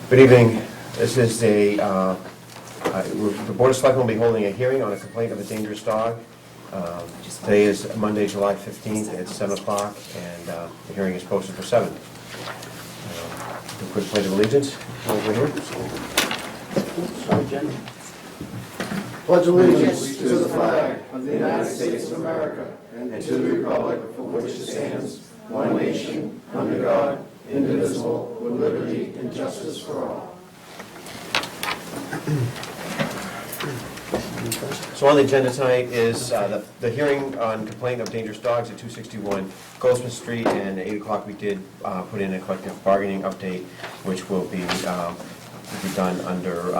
Good evening. This is the Board of Selectmen will be holding a hearing on a complaint of a dangerous dog. Today is Monday, July 15th at 7 o'clock, and the hearing is posted for 7. A quick pledge of allegiance over here. Pledge allegiance to the flag of the United States of America and to the republic for which it stands, one nation, under God, indivisible, with liberty and justice for all. So on the agenda tonight is the hearing on complaint of dangerous dogs at 261 Goldsmith Street, and at 8 o'clock we did put in a collective bargaining update, which will be done under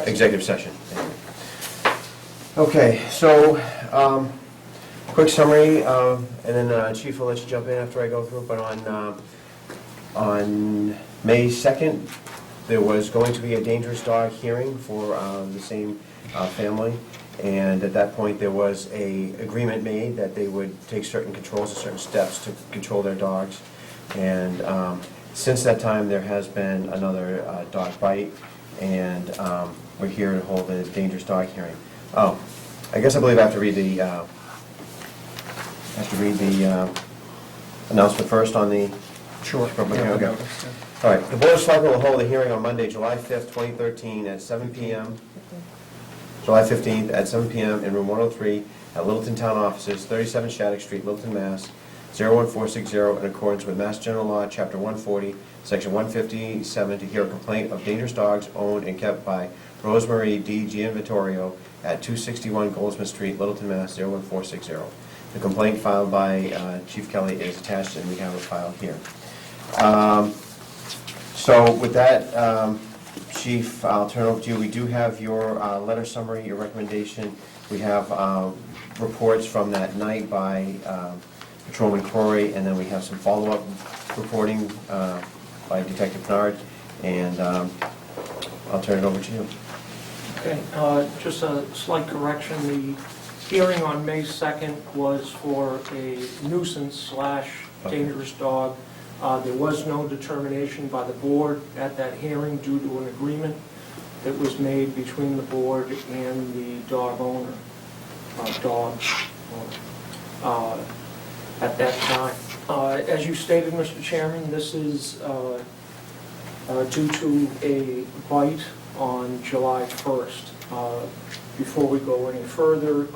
executive session. Okay, so quick summary, and then Chief will let you jump in after I go through it, but on May 2nd, there was going to be a dangerous dog hearing for the same family, and at that point there was an agreement made that they would take certain controls and certain steps to control their dogs. And since that time there has been another dog bite, and we're here to hold a dangerous dog hearing. Oh, I guess I believe I have to read the announcement first on the... Sure. Okay. All right. The Board of Selectmen will hold a hearing on Monday, July 5th, 2013 at 7 p.m. July 15th at 7 p.m. in room 103 at Littleton Town Offices, 37 Shattuck Street, Littleton, Mass. 01460, in accordance with Mass General Law, Chapter 140, Section 157, to hear a complaint of dangerous dogs owned and kept by Rosemary D. Gianvittorio at 261 Goldsmith Street, Littleton, Mass. 01460. The complaint filed by Chief Kelly is attached, and we have it filed here. So with that, Chief, I'll turn it over to you. We do have your letter summary, your recommendation. We have reports from that night by Patrolman Corey, and then we have some follow-up reporting by Detective Bernard, and I'll turn it over to you. Okay, just a slight correction. The hearing on May 2nd was for a nuisance/dangerous dog. There was no determination by the board at that hearing due to an agreement that was made between the board and the dog owner, at that time. As you stated, Mr. Chairman, this is due to a bite on July 1st. Before we go any further,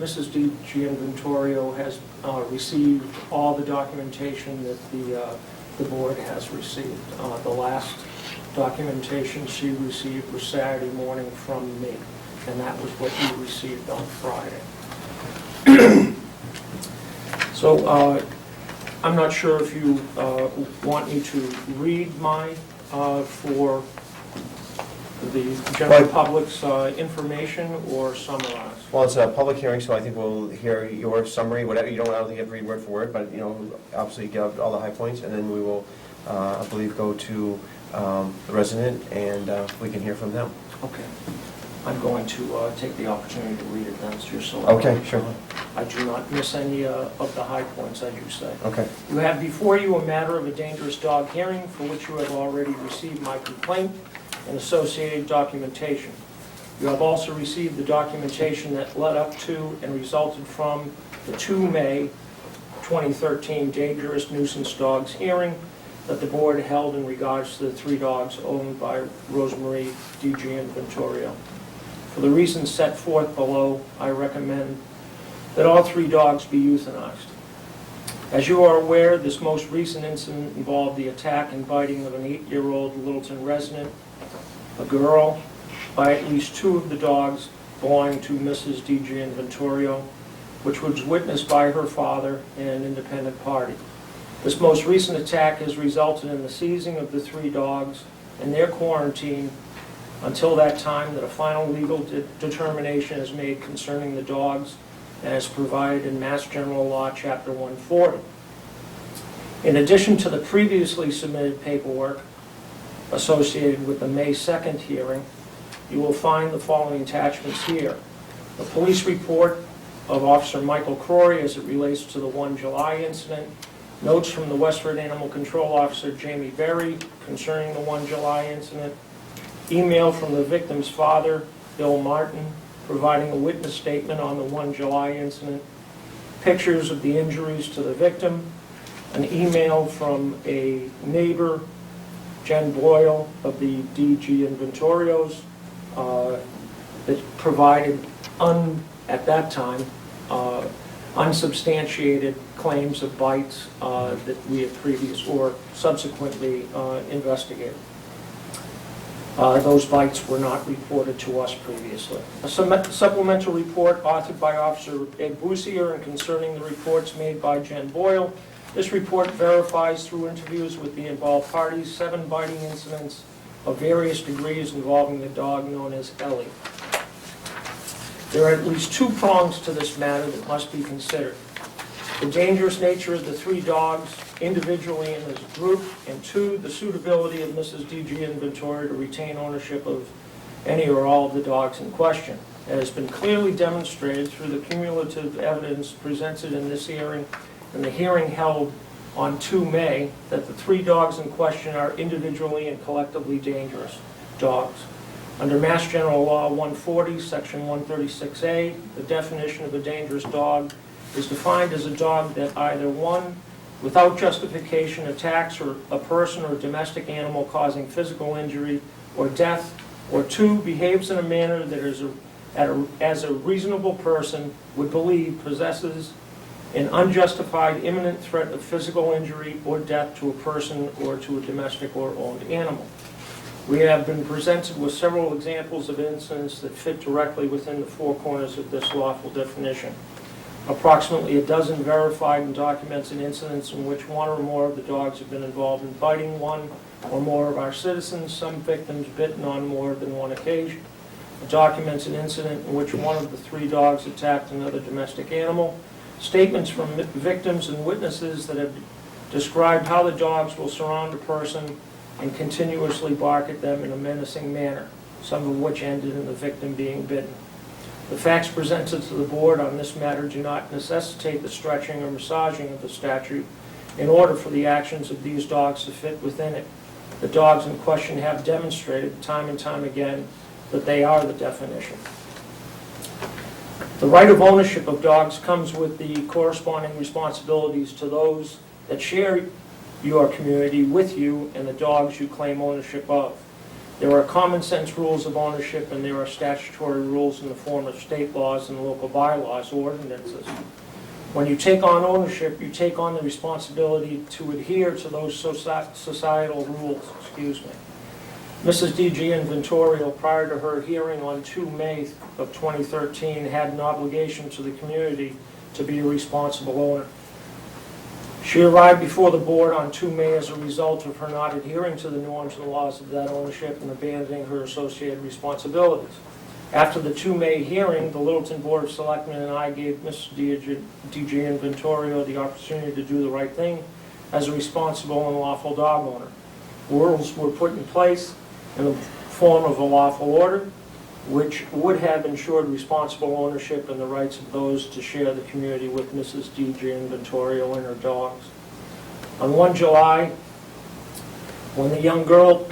Mrs. D. Gianvittorio has received all the documentation that the board has received. The last documentation she received was Saturday morning from me, and that was what you received on Friday. So I'm not sure if you want me to read mine for the general public's information, or summarize. Well, it's a public hearing, so I think we'll hear your summary, whatever. I don't think you have to read word for word, but obviously get out all the high points, and then we will, I believe, go to the resident, and we can hear from them. Okay. I'm going to take the opportunity to read it then, just so okay, sure. I do not miss any of the high points, as you say. Okay. You have before you a matter of a dangerous dog hearing for which you have already received my complaint and associated documentation. You have also received the documentation that led up to and resulted from the 2 May 2013 dangerous nuisance dogs hearing that the board held in regards to the 3 dogs owned by Rosemary D. Gianvittorio. For the reasons set forth below, I recommend that all 3 dogs be euthanized. As you are aware, this most recent incident involved the attack and biting of an 8-year-old Littleton resident, a girl, by at least 2 of the dogs belonging to Mrs. D. Gianvittorio, which was witnessed by her father and an independent party. This most recent attack has resulted in the seizing of the 3 dogs and their quarantine until that time that a final legal determination is made concerning the dogs as provided in Mass General Law, Chapter 140. In addition to the previously submitted paperwork associated with the May 2nd hearing, you will find the following attachments here. The police report of Officer Michael Crory as it relates to the 1 July incident, Notes from the Westford Animal Control Officer, Jamie Berry, concerning the 1 July incident. Email from the victim's father, Bill Martin, providing a witness statement on the 1 July incident. Pictures of the injuries to the victim. An email from a neighbor, Jen Boyle of the DG Inventorios, that provided, at that time, unsubstantiated claims of bites that we had or subsequently investigated. Those bites were not reported to us previously. A supplemental report authored by Officer Ed Bussier and concerning the reports made by Jen Boyle. This report verifies through interviews with the involved parties 7 biting incidents of various degrees involving the dog known as Ellie. There are at least 2 prongs to this matter that must be considered. The dangerous nature of the 3 dogs individually and as a group, and 2, the suitability of Mrs. DG Inventory to retain ownership of any or all of the dogs in question. It has been clearly demonstrated through the cumulative evidence presented in this hearing and the hearing held on 2 May that the 3 dogs in question are individually and collectively dangerous dogs. Under Mass General Law 140, Section 136A, the definition of a dangerous dog is defined as a dog that either 1, without justification attacks or a person or domestic animal causing physical injury or death, or 2, behaves in a manner that as a reasonable person would believe possesses an unjustified imminent threat of physical injury or death to a person or to a domestic or owned animal. We have been presented with several examples of incidents that fit directly within the 4 corners of this lawful definition. Approximately a dozen verified and documented incidents in which 1 or more of the dogs have been involved in biting 1 or more of our citizens, some victims bitten on more than 1 occasion. A documented incident in which 1 of the 3 dogs attacked another domestic animal. Statements from victims and witnesses that have described how the dogs will surround a person and continuously bark at them in a menacing manner, some of which ended in the victim being bitten. The facts presented to the board on this matter do not necessitate the stretching or massaging of the statute in order for the actions of these dogs to fit within it. The dogs in question have demonstrated time and time again that they are the definition. The right of ownership of dogs comes with the corresponding responsibilities to those that share your community with you and the dogs you claim ownership of. There are common sense rules of ownership and there are statutory rules in the form of state laws and local bylaws or ordinances. When you take on ownership, you take on the responsibility to adhere to those societal rules. Mrs. DG Inventorial, prior to her hearing on 2 May of 2013, had an obligation to the community to be a responsible owner. She arrived before the board on 2 May as a result of her not adhering to the norms and laws of that ownership and abandoning her associated responsibilities. After the 2 May hearing, the Littleton Board of Selectmen and I gave Mrs. DG Inventorio the opportunity to do the right thing as a responsible and lawful dog owner. Rules were put in place in the form of a lawful order, which would have ensured responsible ownership and the rights of those to share the community with Mrs. DG Inventorio and her dogs. On 1 July, when the young girl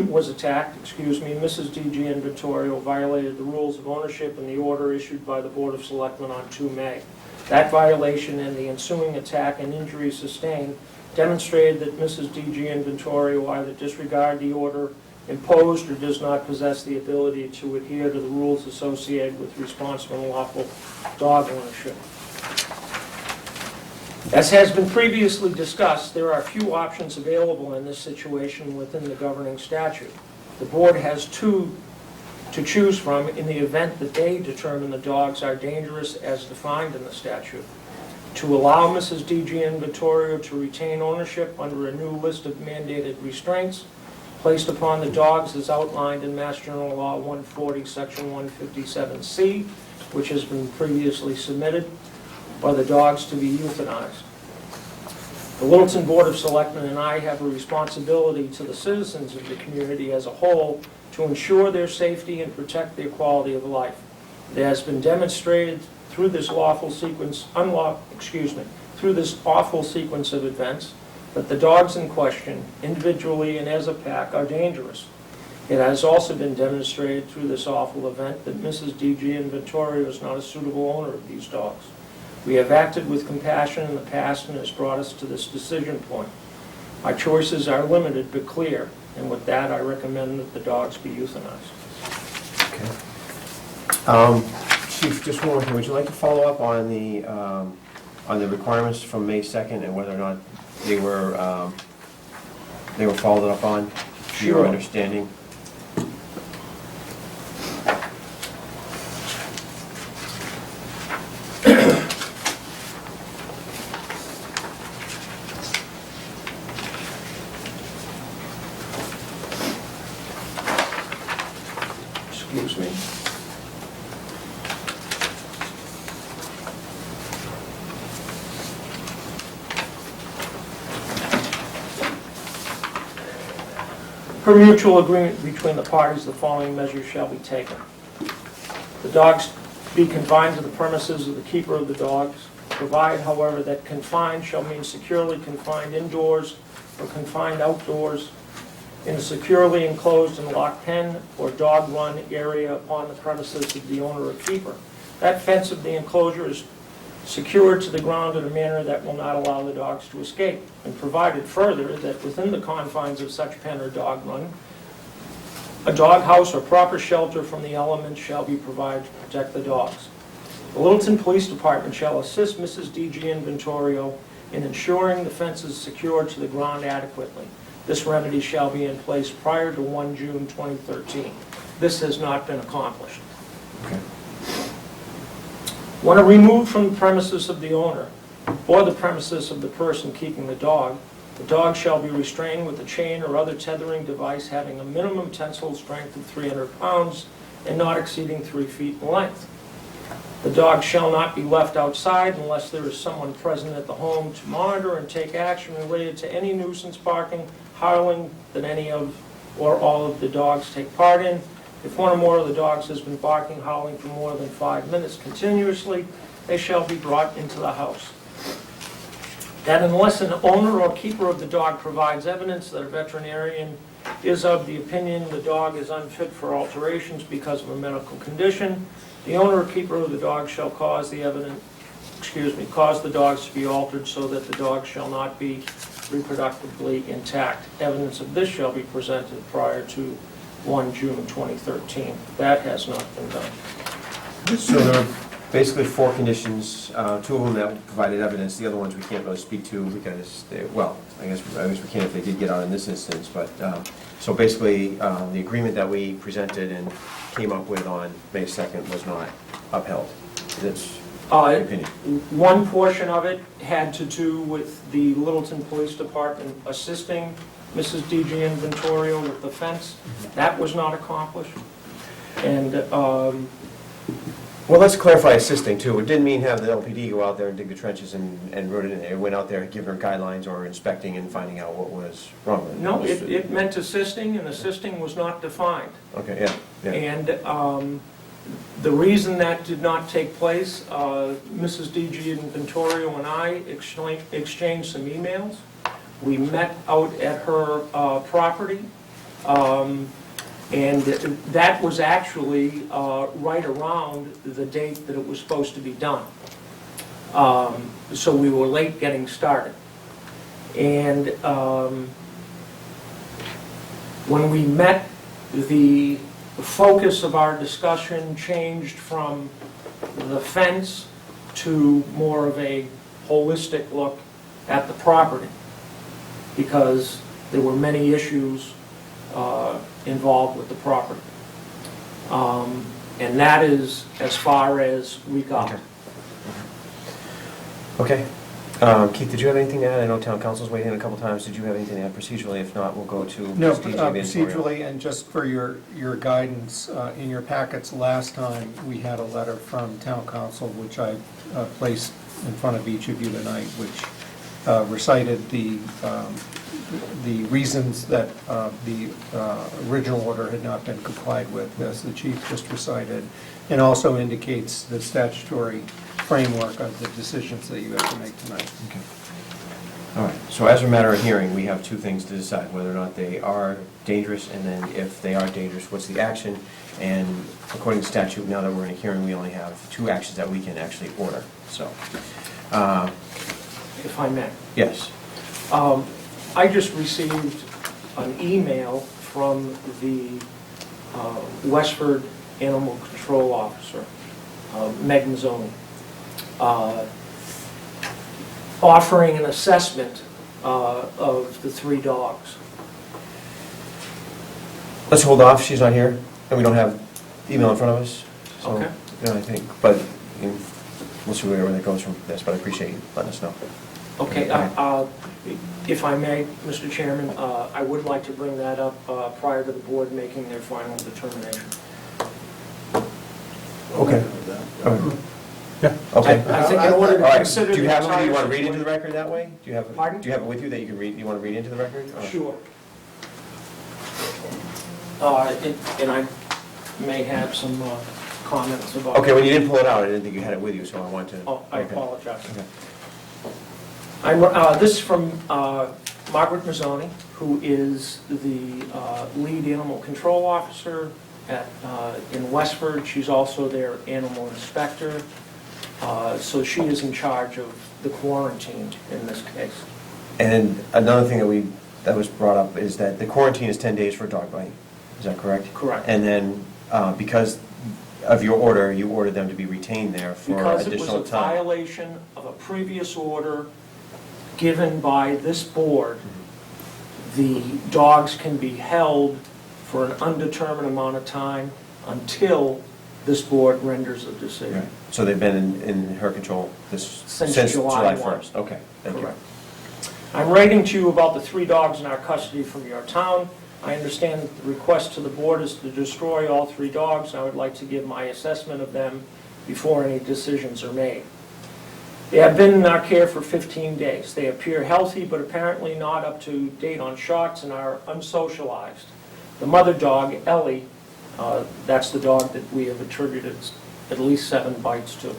was attacked, Mrs. DG Inventorio violated the rules of ownership and the order issued by the Board of Selectmen on 2 May. That violation and the ensuing attack and injuries sustained demonstrated that Mrs. DG Inventorio either disregarded the order imposed or does not possess the ability to adhere to the rules associated with responsible and lawful dog ownership. As has been previously discussed, there are few options available in this situation within the governing statute. The board has 2 to choose from in the event that they determine the dogs are dangerous as defined in the statute. To allow Mrs. DG Inventorio to retain ownership under a new list of mandated restraints placed upon the dogs as outlined in Mass General Law 140, Section 157C, which has been previously submitted, or the dogs to be euthanized. The Littleton Board of Selectmen and I have a responsibility to the citizens of the community as a whole to ensure their safety and protect their quality of life. It has been demonstrated through this through this awful sequence of events that the dogs in question, individually and as a pack, are dangerous. It has also been demonstrated through this awful event that Mrs. D.G. Inventorio is not a suitable owner of these dogs. We have acted with compassion in the past and it has brought us to this decision point. My choices are limited but clear, and with that I recommend that the dogs be euthanized. Okay. Chief, just one more thing. Would you like to follow up on the requirements from May 2nd and whether or not they were followed up on? To your Sure. understanding? Excuse me. Per mutual agreement between the parties, the following measures shall be taken. The dogs be confined to the premises of the keeper of the dogs. Provide, however, that confined shall mean securely confined indoors or confined outdoors in a securely enclosed and locked pen or dog run area upon the premises of the owner or keeper. That fence of the enclosure is secured to the ground in a manner that will not allow the dogs to escape, and provided further that within the confines of such pen or dog run, a dog house or proper shelter from the elements shall be provided to protect the dogs. The Littleton Police Department shall assist Mrs. D.G. Inventorio in ensuring the fence is secured to the ground adequately. This remedy shall be in place prior to 1 June 2013. This has not been accomplished. Okay. When removed from the premises of the owner or the premises of the person keeping the dog shall be restrained with a chain or other tethering device having a minimum tensile strength of 300 pounds and not exceeding 3 feet in length. The dog shall not be left outside unless there is someone present at the home to monitor and take action related to any nuisance barking, howling that any of or all of the dogs take part in. If one or more of the dogs has been barking, howling for more than 5 minutes continuously, they shall be brought into the house. That unless an owner or keeper of the dog provides evidence that a veterinarian is of the opinion the dog is unfit for alterations because of a medical condition, the owner or keeper of the dog shall cause the dogs to be altered so that the dog shall not be reproductively intact. Evidence of this shall be presented prior to 1 June 2013. That has not been done. So there are basically 4 conditions, 2 of them that provided evidence, the other ones we can't really speak to because I guess we can if they did get out in this instance, but so basically the agreement that we presented and came up with on May 2nd was not upheld. That's your opinion. One portion of it had to do with the Littleton Police Department assisting Mrs. D.G. Inventorio with the fence. That was not accomplished. And well, let's clarify assisting too. It didn't mean have the LPD go out there and dig the trenches and root it in there. It went out there giving her guidelines or inspecting and finding out what was wrong with it. no, it meant assisting, and assisting was not defined. Okay, yeah. And the reason that did not take place, Mrs. D.G. Inventorio and I exchanged some emails. We met out at her property, and that was actually right around the date that it was supposed to be done. So we were late getting started. And when we met, the focus of our discussion changed from the fence to more of a holistic look at the property, because there were many issues involved with the property. And that is as far as we got. Okay. Keith, did you have anything to add? I know town council's weighed in a couple times. Did you have anything to add procedurally? If not, we'll go to No, Ms. D.G. Inventorio. procedurally, and just for your guidance, in your packets last time, we had a letter from town council, which I placed in front of each of you tonight, which recited the reasons that the original order had not been complied with, as the chief just recited, and also indicates the statutory framework of the decisions that you have to make tonight. Okay. All right, so as a matter of hearing, we have two things to decide, whether or not they are dangerous, and then if they are dangerous, what's the action? And according to statute, now that we're in a hearing, we only have two actions that we can actually order, so. If I may. Yes. I just received an email from the Westford Animal Control Officer, Meg Mazzoni, offering an assessment of the 3 dogs. Let's hold off, she's not here, and we don't have email in front of us. So, Okay. you know, I think, but we'll see where that goes from this, but I appreciate you letting us know. Okay, if I may, Mr. Chairman, I would like to bring that up prior to the board making their final determination. Okay. Yeah. Okay. I think in order All to right, consider do you the have it, do you entire want to read into the situation- record that way? Do you have, Pardon? do you have it with you that you can read, you want to read into the record? Or- Sure. And I may have some comments about... Okay, when you didn't pull it out, I didn't think you had it with you, so I wanted to... Oh, I okay. apologize. Okay. This is from Margaret Mazzoni, who is the lead animal control officer in Westford. She's also their animal inspector. So she is in charge of the quarantine in this case. And another thing that was brought up is that the quarantine is 10 days for a dog bite. Is that correct? Correct. And then, because of your order, you ordered them to be retained there for Because it was additional a time. violation of a previous order given by this board, the dogs can be held for an undetermined amount of time until this board renders a decision. Right. So they've been in her control Since since July July 1. 1st? Okay, thank you. Correct. I'm writing to you about the 3 dogs in our custody from your town. I understand that the request to the board is to destroy all 3 dogs, and I would like to give my assessment of them before any decisions are made. They have been in our care for 15 days. They appear healthy, but apparently not up to date on shots and are unsocialized. The mother dog, Ellie, that's the dog that we have attributed at least 7 bites to,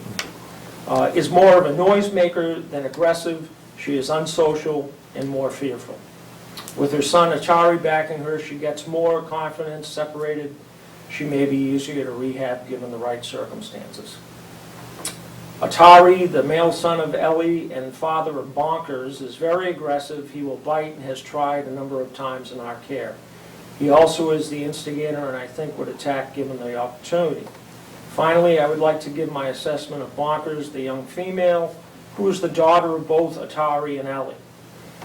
is more of a noisemaker than aggressive. She is unsocial and more fearful. With her son Atari backing her, she gets more confidence, separated. She may be easier to rehab given the right circumstances. Atari, the male son of Ellie and father of Bonkers, is very aggressive. He will bite and has tried a number of times in our care. He also is the instigator and I think would attack given the opportunity. Finally, I would like to give my assessment of Bonkers, the young female, who is the daughter of both Atari and Ellie.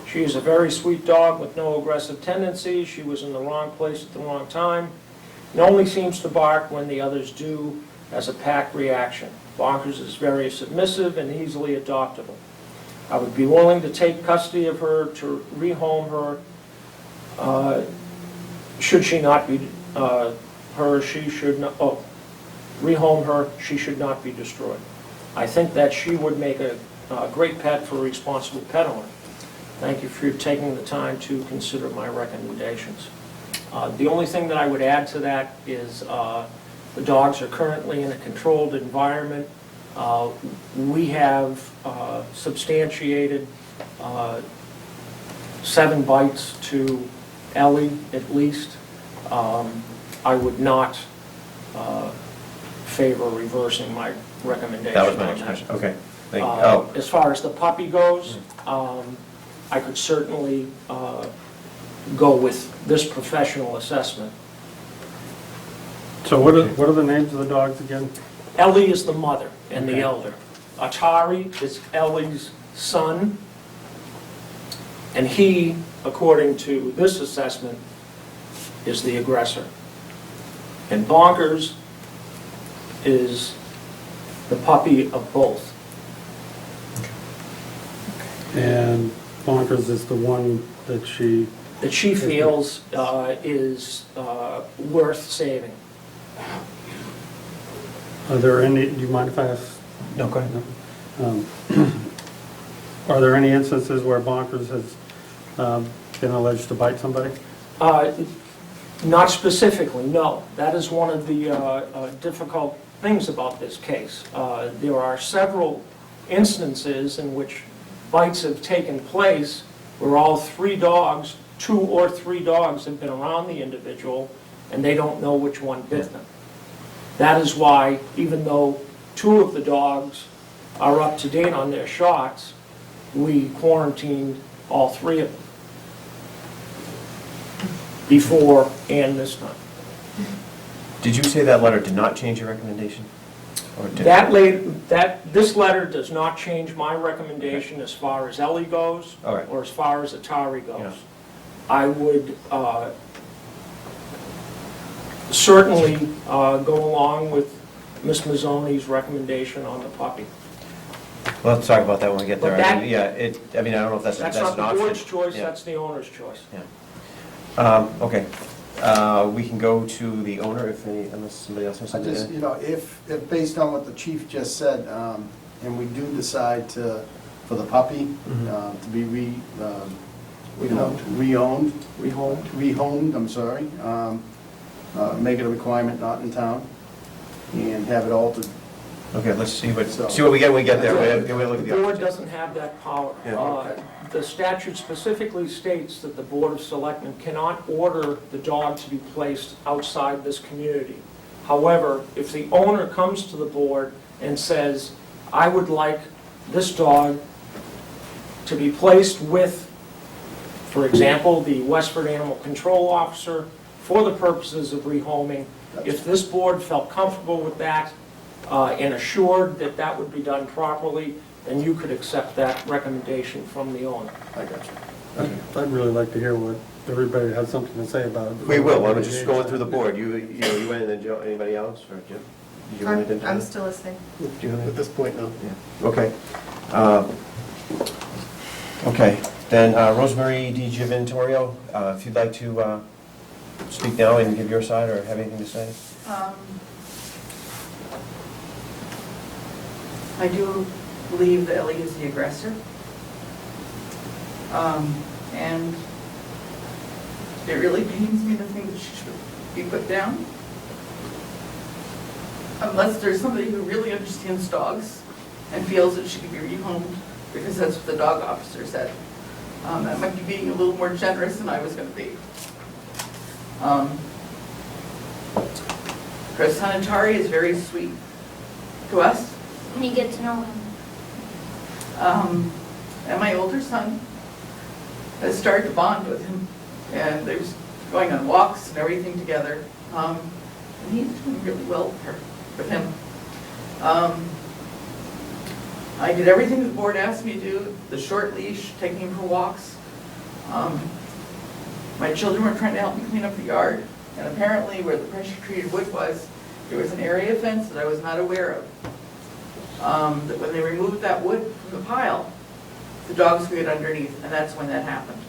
She is a very sweet dog with no aggressive tendencies. She was in the wrong place at the wrong time and only seems to bark when the others do as a pack reaction. Bonkers is very submissive and easily adoptable. I would be willing to take custody of her to rehome her. Should she not be she should not rehome her. She should not be destroyed. I think that she would make a great pet for a responsible pet owner. Thank you for taking the time to consider my recommendations. The only thing that I would add to that is the dogs are currently in a controlled environment. We have substantiated 7 bites to Ellie at least. I would not favor reversing my recommendation. That was my on next that. question. Okay, thank you. Oh, As far as the puppy goes, I could certainly go with this professional assessment. So what are the names of the dogs again? Ellie is the mother and the Okay. elder. Atari is Ellie's son, and he, according to this assessment, is the aggressor. And Bonkers is the puppy of both. And Bonkers is the one that she, That she feels is worth saving. are there any, do you mind if I ask? no, go ahead. Are there any instances where Bonkers has been alleged to bite somebody? Not specifically, no. That is one of the difficult things about this case. There are several instances in which bites have taken place where all three dogs, 2 or 3 dogs have been around the individual and they don't know which one bit them. That is why, even though 2 of the dogs are up to date on their shots, we quarantined all 3 of them before and this time. Did you say that letter did not change your recommendation? Or did it? This letter does not change my recommendation as far as Ellie goes, All right. or as far as Atari goes. Yeah. I would certainly go along with Ms. Mazzoni's recommendation on the puppy. Well, let's talk about that when we get there. But that- I mean, yeah, I mean, I don't know if that's That's an not option. the board's choice, Yeah. that's the owner's choice. Yeah. Okay. We can go to the owner unless somebody else has I something to just, add. you know, if based on what the chief just said, and we do decide for the puppy to be reowned, rehomed, I'm sorry, make it a requirement not in town, and have it altered. Okay, let's see what So- we get when we get there. We'll look at The the board options. doesn't have that power. Yeah. Okay. The statute specifically states that the Board of Selectmen cannot order the dog to be placed outside this community. However, if the owner comes to the board and says, I would like this dog to be placed with, for example, the Westford Animal Control Officer for the purposes of rehoming, if this board felt comfortable with that and assured that that would be done properly, then you could accept that recommendation from the owner. I got you. I'd really like to hear what everybody has something to say about it. We will. Why don't we just go through the board? You went and then Joe, anybody else, or Jim? Did you want anything? I'm still listening. Do you have At anything? this point, no. Yeah. Okay. Okay, then Rosemary DiGiovantorio, if you'd like to speak now and give your side or have anything to say? I do believe that Ellie is the aggressor. And it really pains me to think that she should be put down. Unless there's somebody who really understands dogs and feels that she could be rehomed, because that's what the dog officer said. That might be being a little more generous than I was going to be. Her son Atari is very sweet to us. And you get to know him. And my older son has started to bond with him, and they're going on walks and everything together. And he's doing really well with him. I did everything the board asked me to do, the short leash, taking him for walks. My children were trying to help me clean up the yard, and apparently where the pressure-treated wood was, there was an area fence that I was not aware of. That when they removed that wood from the pile, the dogs could get underneath, and that's when that happened.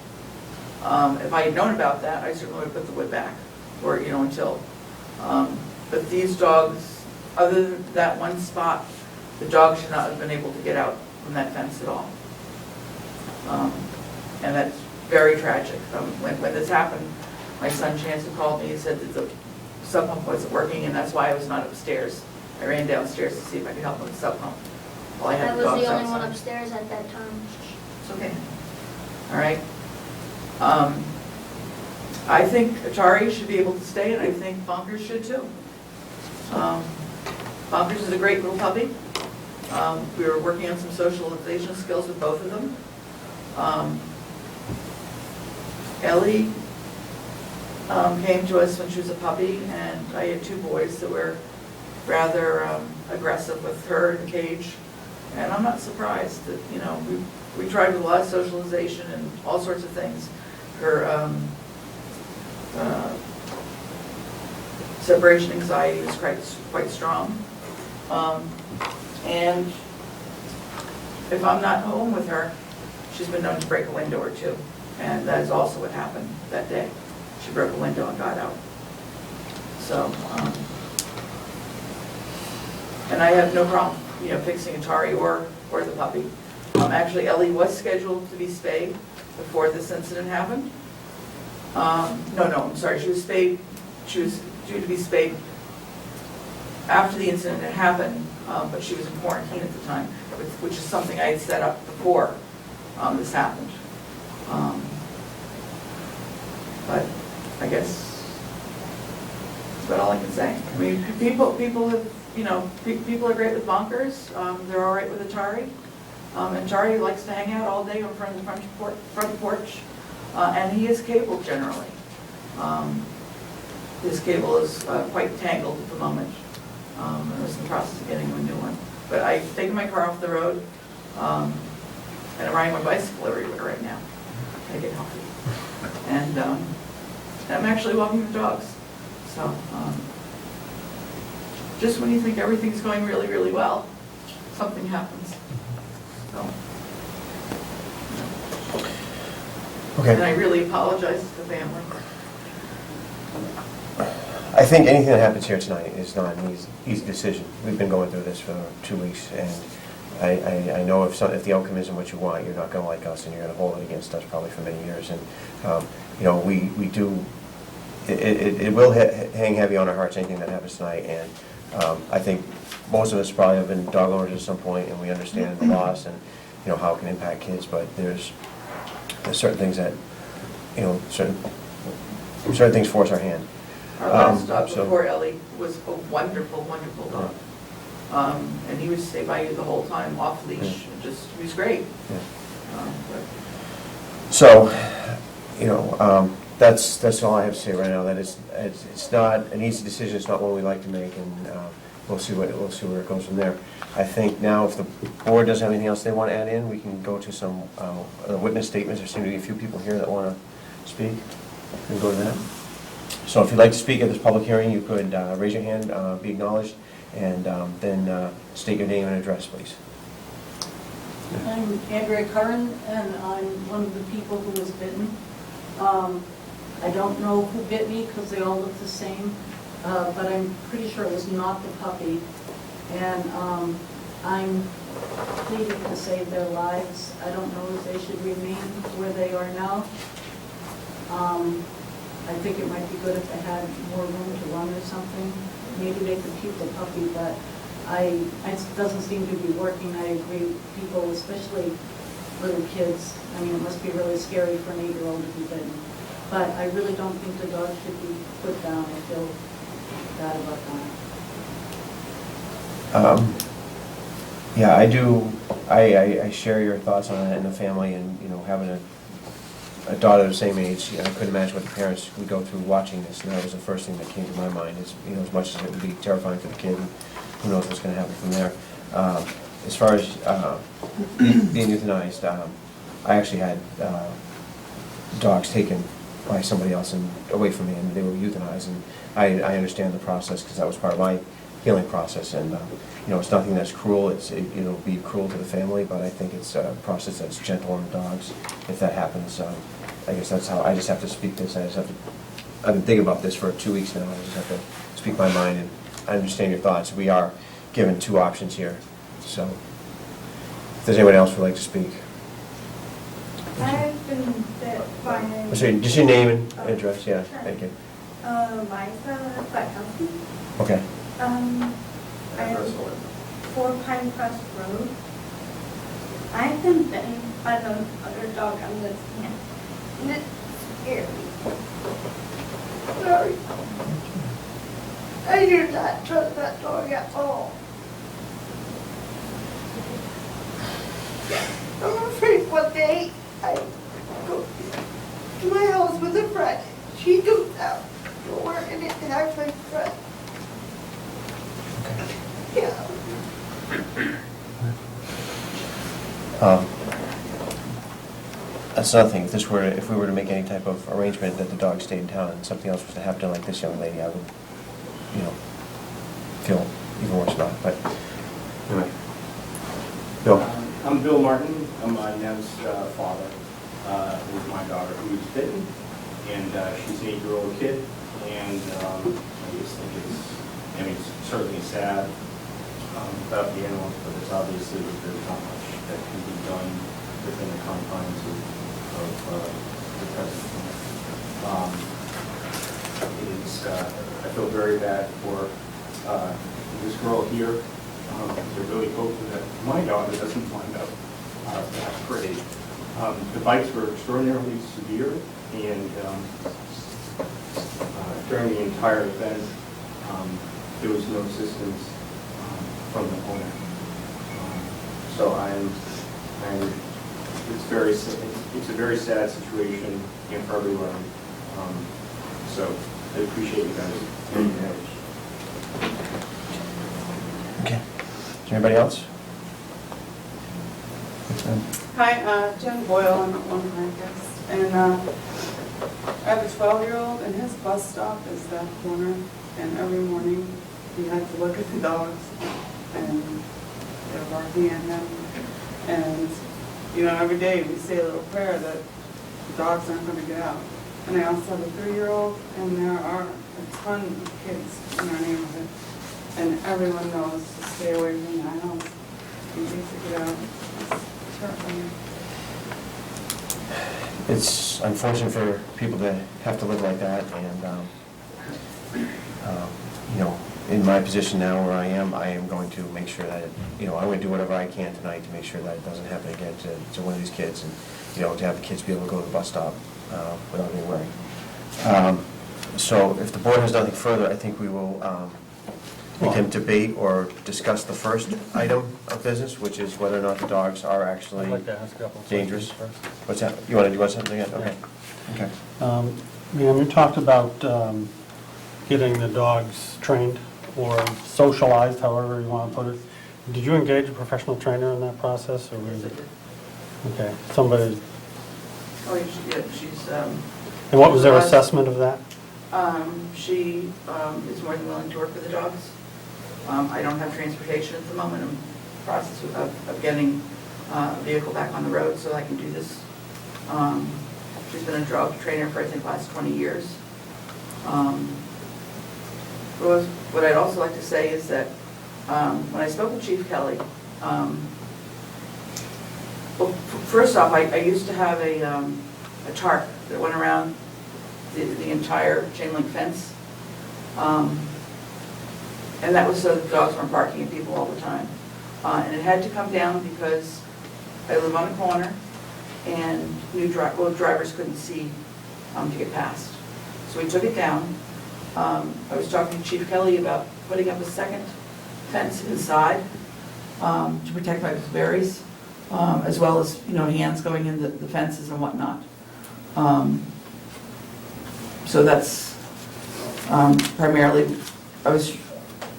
If I had known about that, I certainly would have put the wood back, or, until. But these dogs, other than that one spot, the dogs should not have been able to get out from that fence at all. And that's very tragic. When this happened, my son Chance had called me and said that the sub pump wasn't working, and that's why I was not upstairs. I ran downstairs to see if I could help with the sub pump. While I had I the was dogs the only one outside. upstairs at that time. It's okay. All right. I think Atari should be able to stay, and I think Bonkers should too. Bonkers is a great little puppy. We were working on some socialization skills with both of them. Ellie came to us when she was a puppy, and I had 2 boys that were rather aggressive with her in the cage. And I'm not surprised that, we tried with a lot of socialization and all sorts of things. Her separation anxiety is quite strong. And if I'm not home with her, she's been known to break a window or 2. And that is also what happened that day. She broke a window and got out. So, and I have no problem, fixing Atari or the puppy. Actually, Ellie was scheduled to be spayed before this incident happened. No, I'm sorry, she was spayed, she was due to be spayed after the incident had happened, but she was in quarantine at the time, which is something I had set up before this happened. But I guess that's about all I can say. I mean, people have, you know, people are great with bonkers. They're all right with Atari. And Atari likes to hang out all day in front of the front porch. And he is cable generally. His cable is quite tangled at the moment. And there's in the process of getting him a new one. But I've taken my car off the road, and I'm riding my bicycle everywhere right now. I get healthy. And I'm actually walking the dogs. So just when you think everything's going really, really well, something happens. So. Okay. And I really apologize to the family. I think anything that happens here tonight is not an easy decision. We've been going through this for 2 weeks, and I know if the outcome isn't what you want, you're not going to like us, and you're going to hold it against us probably for many years. And you know, we do. It will hang heavy on our hearts, anything that happens tonight, and I think most of us probably have been dog owners at some point, and we understand the loss and, you know, how it can impact kids. But there's certain things that, you know, certain things force our hand. Our last dog so- before Ellie was a wonderful, wonderful dog. And he would stay by you the whole time, off leash, and just, he was great. Yeah. But So, you know, that's all I have to say right now. That it's not an easy decision. It's not one we like to make, and we'll see where it goes from there. I think now, if the board doesn't have anything else they want to add in, we can go to some witness statements. There seem to be a few people here that want to speak. We can go to that. So, if you'd like to speak at this public hearing, you could raise your hand, be acknowledged, and then state your name and address, please. I'm Andrea Curran, and I'm one of the people who was bitten. I don't know who bit me because they all look the same, but I'm pretty sure it was not the puppy. And I'm pleading to save their lives. I don't know if they should remain where they are now. I think it might be good if they had more room to run or something. Maybe they could keep the puppy, but it doesn't seem to be working. I agree, people, especially little kids, I mean, it must be really scary for an 8-year-old to be bitten. But I really don't think the dog should be put down. I feel bad about that. Yeah, I do. I share your thoughts on it and the family, and, you know, having a daughter the same age, you know, I couldn't imagine what the parents would go through watching this, and that was the first thing that came to my mind. Is, you know, as much as it would be terrifying for the kid, and who knows what's going to happen from there. As far as being euthanized, I actually had dogs taken by somebody else and away from me, and they were euthanized, and I understand the process because that was part of my healing process. And you know, it's nothing that's cruel. It'll be cruel to the family, but I think it's a process that's gentle on the dogs. If that happens, I guess that's how I just have to speak this. I've been thinking about this for 2 weeks now. I just have to speak my mind, and I understand your thoughts. We are given 2 options here, so if there's anyone else who'd like to speak. I've been bit by a... Sorry, just your name and address. Yeah, Sure. thank you. Liza Butkowski. Okay. I live 4 Pine Crest Road. I've been bitten by the other dog on this hand, and it scared me. Sorry. I do not trust that dog at all. I'm afraid one day I go to my house with a friend. She goes out to work and it attacks my friend. Yeah. That's another thing. If we were to make any type of arrangement that the dog stayed in town and something else was to happen like this young lady, I would, you know, feel even worse about it. But anyway, Bill. I'm Bill Martin. I'm Nev's father with my daughter who was bitten, and she's an 8-year-old kid. And I just think it's certainly sad about the animals, but there's obviously there's not much that can be done within the confines of the present plan. I feel very bad for this girl here, to really hope that my daughter doesn't find out that grade. The bites were extraordinarily severe, and during the entire event, there was no assistance from the owner. So it's a very sad situation for everyone. So I appreciate you guys taking it. Okay. Is there anybody else? Hi, Jen Boyle, I'm at 1 Guest, and I have a 12-year-old, and his bus stop is that corner, and every morning he had to look at the dogs, and they're barking at him, and, you know, every day we say a little prayer that the dogs aren't going to get out. And I also have a 3-year-old, and there are a ton of kids in our neighborhood, and everyone knows to stay away from that house. You need to get out. It's terrifying. It's unfortunate for people to have to live like that, and, you know, in my position now where I am going to make sure that, you know, I'm going to do whatever I can tonight to make sure that it doesn't happen again to one of these kids, and, you know, to have the kids be able to go to the bus stop without any worry. So if the board has nothing further, I think we will, we can debate or discuss the first item of business, which is whether or not the dogs are actually I'd like to ask a couple of dangerous. questions first. What's that? You want something yet? Okay. Okay. Ma'am, you talked about getting the dogs trained or socialized, however you want to put it. Did you engage a professional trainer in that process, or was Yes, it? I did. Okay, somebody, Oh, yeah, she's, and what was their assessment of that? she is more than willing to work with the dogs. I don't have transportation at the moment. I'm in the process of getting a vehicle back on the road so I can do this. She's been a dog trainer for, I think, the last 20 years. What I'd also like to say is that when I spoke with Chief Kelly, well, first off, I used to have a tarp that went around the entire chain link fence. And that was so the dogs weren't barking at people all the time. And it had to come down because I live on a corner and drivers couldn't see to get past. So we took it down. I was talking to Chief Kelly about putting up a second fence inside to protect my berries, as well as, you know, hands going in the fences and whatnot. So that's primarily,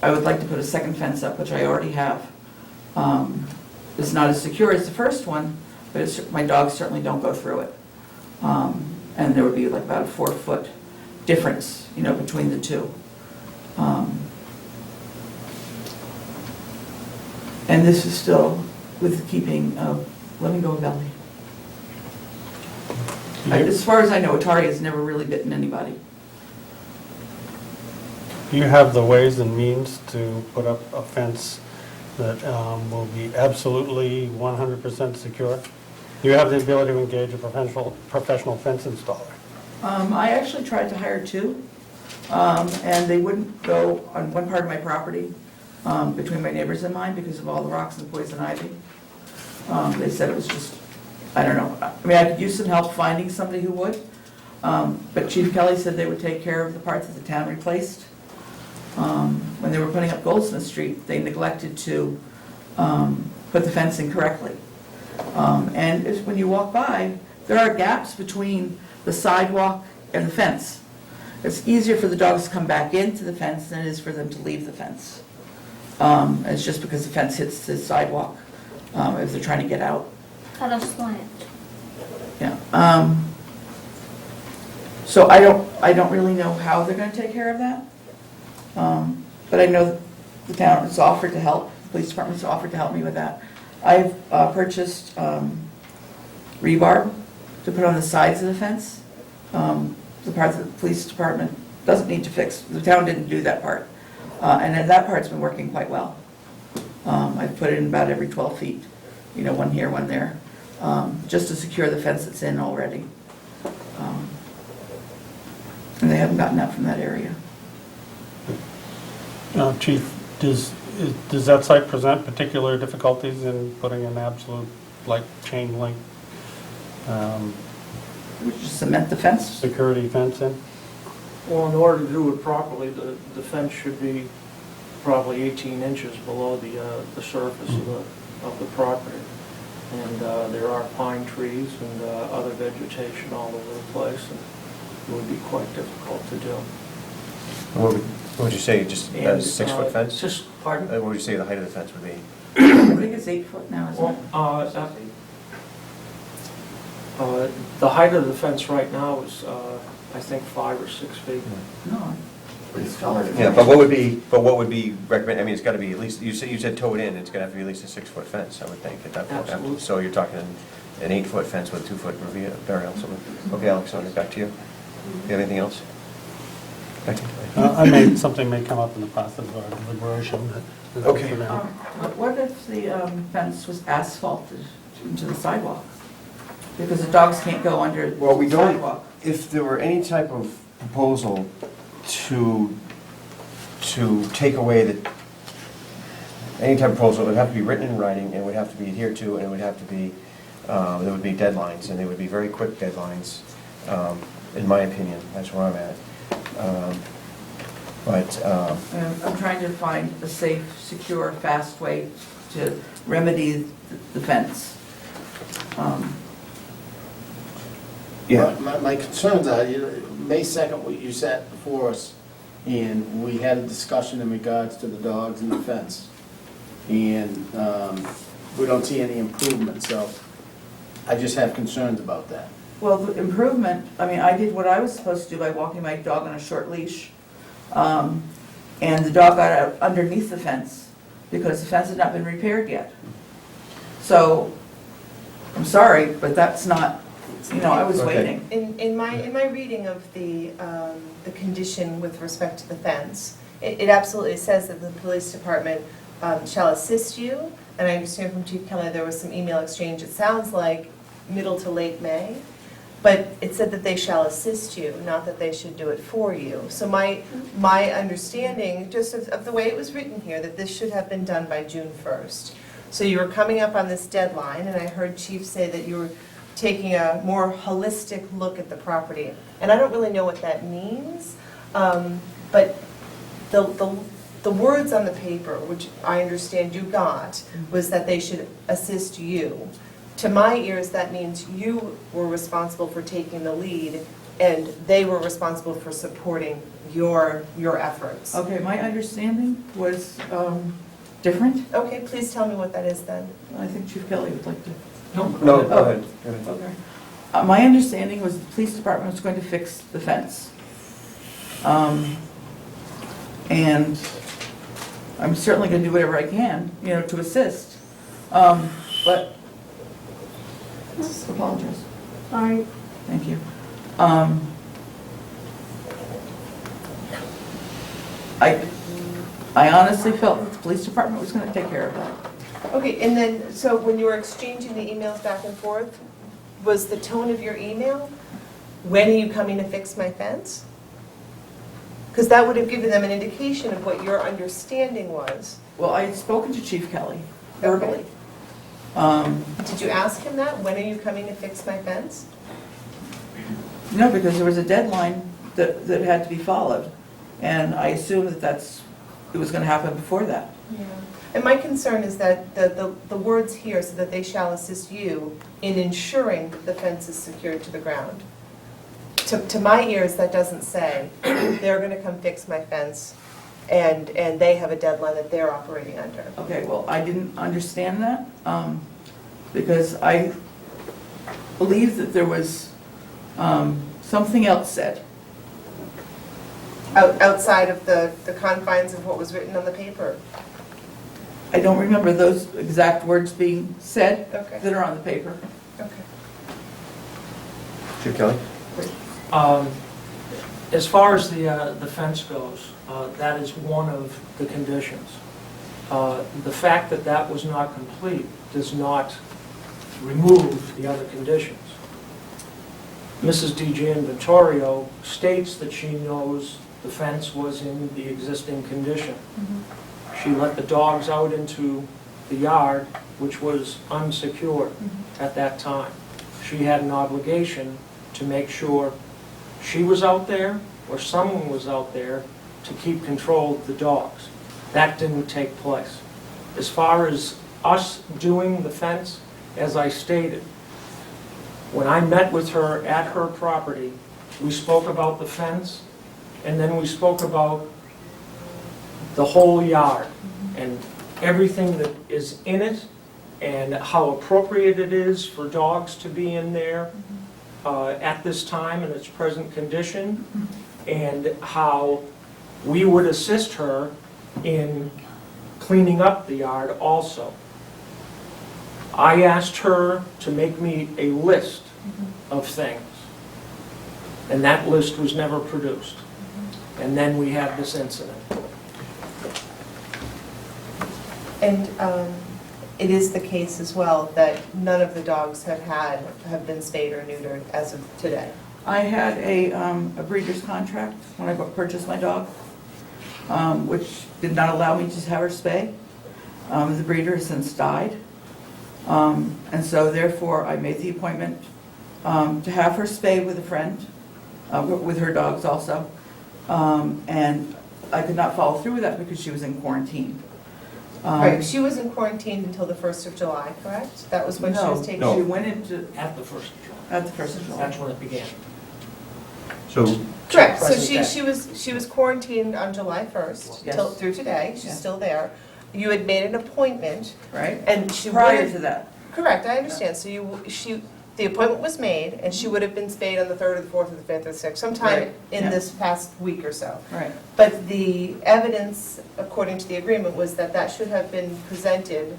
I would like to put a second fence up, which I already have. It's not as secure as the first one, but my dogs certainly don't go through it. And there would be like about a 4-foot difference, you know, between the two. And this is still with the keeping of Letting Go of Ellie. As far as I know, Atari has never really bitten anybody. Do you have the ways and means to put up a fence that will be absolutely 100% secure? Do you have the ability to engage a professional fence installer? I actually tried to hire 2, and they wouldn't go on one part of my property between my neighbors and mine because of all the rocks and poison ivy. They said it was just, I don't know. I mean, I could use some help finding somebody who would, but Chief Kelly said they would take care of the parts that the town replaced. When they were putting up Goldsmith Street, they neglected to put the fence in correctly. And when you walk by, there are gaps between the sidewalk and the fence. It's easier for the dogs to come back into the fence than it is for them to leave the fence. It's just because the fence hits the sidewalk if they're trying to get out. Cut a slant. Yeah. So I don't really know how they're going to take care of that. But I know the town has offered to help. The police department's offered to help me with that. I've purchased rebar to put on the sides of the fence. The part that the police department doesn't need to fix. The town didn't do that part. And then that part's been working quite well. I've put it in about every 12 feet. You know, one here, one there. Just to secure the fence that's in already. And they haven't gotten out from that area. Chief, does that site present particular difficulties in putting an absolute, like, chain link Would you cement the fence? security fence in? Well, in order to do it properly, the fence should be probably 18 inches below the surface of the property. And there are pine trees and other vegetation all over the place, and it would be quite difficult to do. What would you say, just a And, 6-foot fence? Just, pardon? What would you say the height of the fence would be? I think it's 8 foot now, isn't Well, it? the height of the fence right now is, I think, 5 or 6 feet. No, it's taller than Yeah, that. but what would be recommended, I mean, it's gotta be at least, you said toe it in, it's gonna have to be at least a 6-foot fence, I would think, at that point. Absolutely. So you're talking an 8-foot fence with a 2-foot burial, so, okay, Alex, back to you. You have anything else? Back to you. Something may come up in the process of our deliberation. but- Okay. for now. What if the fence was asphalted into the sidewalk? Because the dogs can't go under the Well, we don't, sidewalk. if there were any type of proposal to take away any type of proposal, it would have to be written in writing, and it would have to be adhered to, and it would have to be, there would be deadlines, and they would be very quick deadlines, in my opinion, that's where I'm at. I'm trying to find a safe, secure, fast way to remedy the fence. Yeah, My concerns are, May 2nd, you sat before us, and we had a discussion in regards to the dogs and the fence. And we don't see any improvement, so I just have concerns about that. Well, the improvement, I mean, I did what I was supposed to do by walking my dog on a short leash. And the dog got out underneath the fence because the fence had not been repaired yet. So, I'm sorry, but that's not, I was Okay. waiting. In my reading of the condition with respect to the fence, it absolutely says that the police department shall assist you, and I understand from Chief Kelly there was some email exchange, it sounds like middle to late May, but it said that they shall assist you, not that they should do it for you. So my understanding, just of the way it was written here, that this should have been done by June 1st. So you were coming up on this deadline, and I heard Chief say that you were taking a more holistic look at the property. And I don't really know what that means, but the words on the paper, which I understand you got, was that they should assist you. To my ears, that means you were responsible for taking the lead, and they were responsible for supporting your efforts. Okay, my understanding was different. Okay, please tell me what that is then. I think Chief Kelly would like to. no, go ahead. Go ahead. Okay. My understanding was the police department was going to fix the fence. And I'm certainly going to do whatever I can, to assist. But, apologize. I, Thank you. I honestly felt that the police department was going to take care of that. Okay, and then, so when you were exchanging the emails back and forth, was the tone of your email, when are you coming to fix my fence? Because that would have given them an indication of what your understanding was. Well, I had spoken to Chief Kelly verbally. Did you ask him that? When are you coming to fix my fence? No, because there was a deadline that had to be followed. And I assumed that it was going to happen before that. Yeah. And my concern is that the words here, so that they shall assist you in ensuring that the fence is secured to the ground. To my ears, that doesn't say, they're going to come fix my fence, and they have a deadline that they're operating under. Okay, well, I didn't understand that, because I believe that there was something else said. Outside of the confines of what was written on the paper. I don't remember those exact words being said Okay. that are on the paper. Okay. Chief Kelly? As far as the fence goes, that is one of the conditions. The fact that that was not complete does not remove the other conditions. Mrs. DiGianvitorio states that she knows the fence was in the existing condition. She let the dogs out into the yard, which was unsecured at that time. She had an obligation to make sure she was out there or someone was out there to keep control of the dogs. That didn't take place. As far as us doing the fence, as I stated, when I met with her at her property, we spoke about the fence, and then we spoke about the whole yard and everything that is in it and how appropriate it is for dogs to be in there at this time in its present condition, and how we would assist her in cleaning up the yard also. I asked her to make me a list of things, and that list was never produced. And then we had this incident. And it is the case as well that none of the dogs have been spayed or neutered as of today. I had a breeder's contract when I purchased my dog, which did not allow me to have her spay. The breeder has since died. And so therefore, I made the appointment to have her spay with a friend, with her dogs also. And I could not follow through with that because she was in quarantine. Right, she was in quarantine until the 1st of July, correct? That was when she was taken? No, she went into, At the 1st of July. at the 1st of July. That's when it began. So, Correct, so Present day. she was quarantined on July 1st Yes. through today, she's Yes. still there. You had made an appointment, Right? and she Prior would to that. correct, I understand, so the appointment was made, and she would have been spayed on the 3rd or the 4th or the 5th or the 6th, sometime Right, in yeah. this past week or so. Right. But the evidence, according to the agreement, was that that should have been presented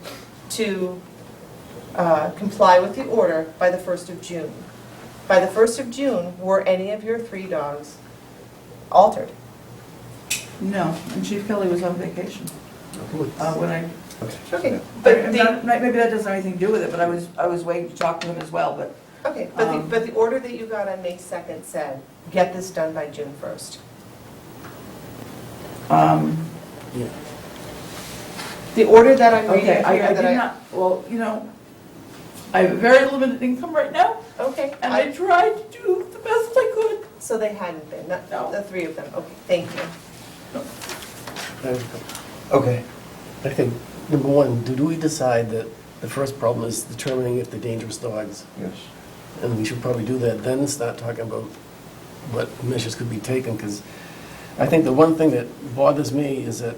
to comply with the order by the 1st of June. By the 1st of June, were any of your 3 dogs altered? No, and Chief Kelly was on vacation. When I, Okay, but maybe that doesn't have anything to do with it, but I was waiting to talk to him as well, but okay, but the order that you got on May 2nd said, get this done by June 1st. The order that I'm reading okay, here I that did not, well, you know, I have a very limited income right now, Okay, and I tried to do the best I could. so they hadn't been, not No. the 3 of them, okay, thank you. okay. I think, number one, do we decide that the first problem is determining if they're dangerous dogs? Yes. And we should probably do that, then start talking about what measures could be taken, because I think the one thing that bothers me is that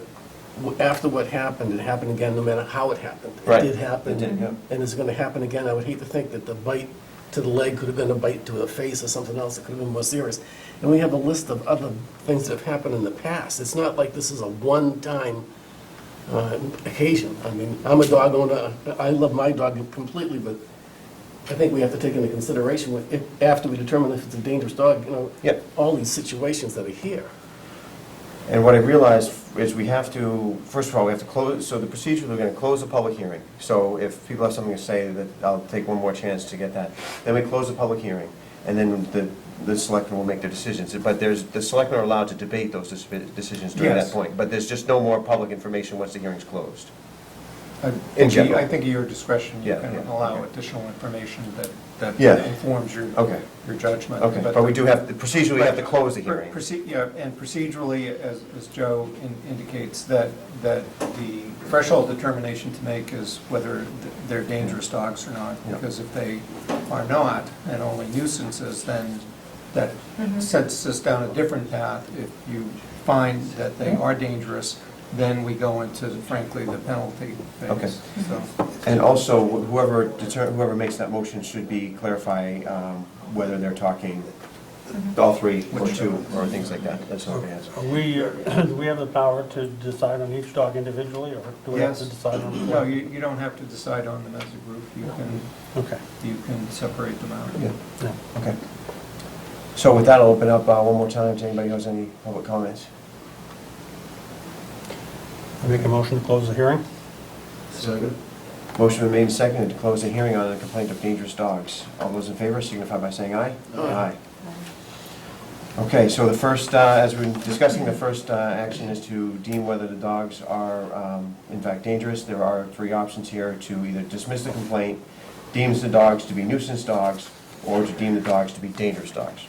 after what happened, it happened again, no matter how it happened. Right. It did happen. It did, yeah. And it's gonna happen again. I would hate to think that the bite to the leg could have been a bite to the face or something else that could have been more serious. And we have a list of other things that have happened in the past. It's not like this is a one-time occasion. I mean, I'm a dog owner, I love my dog completely, but I think we have to take into consideration, after we determine if it's a dangerous dog, Yep. all these situations that are here. And what I realized is we have to, first of all, we have to close, so the procedure, we're going to close the public hearing. So if people have something to say, that I'll take one more chance to get that. Then we close the public hearing, and then the selectmen will make their decisions. But the selectmen are allowed to debate those decisions during that Yes. point. But there's just no more public information once the hearing's closed. In general. I think at your discretion, you Yeah, can yeah, allow okay. additional information that Yeah. informs your Okay. judgment. Okay, but we do have, procedurally, we have to close the hearing. Yeah, and procedurally, as Joe indicates, that the threshold determination to make is whether they're dangerous dogs or not. Yeah. Because if they are not, and only nuisances, then that sets us down a different path. If you find that they are dangerous, then we go into, frankly, the penalty phase. Okay. So, And also, whoever makes that motion should clarify whether they're talking all 3 or 2 or things like that. That's all I ask. Do we have the power to decide on each dog individually, or do we have to Yes. decide on? No, you don't have to decide on them as a group. Okay. You can separate them out. Yeah. Yeah. Okay. So with that, I'll open up one more time to anybody who has any public comments. I make a motion to close the hearing? Second. Motion been made and seconded to close the hearing on the complaint of dangerous dogs. All those in favor signify by saying aye. Aye. Okay, so the first, as we're discussing, the first action is to deem whether the dogs are in fact dangerous. There are three options here: to either dismiss the complaint, deems the dogs to be nuisance dogs, or to deem the dogs to be dangerous dogs.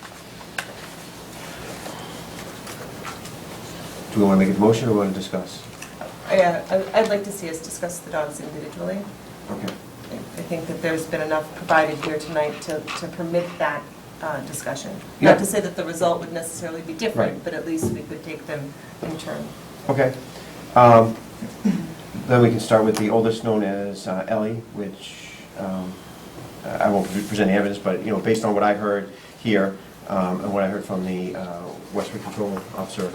Do we want to make a motion or want to discuss? Yeah, I'd like to see us discuss the dogs individually. Okay. I think that there's been enough provided here tonight to permit that discussion. Yeah. Not to say that the result would necessarily be different, Right. but at least we could take them in turn. Okay. Then we can start with the oldest, known as Ellie, which I won't present any evidence, but based on what I heard here and what I heard from the Westford Control Officer,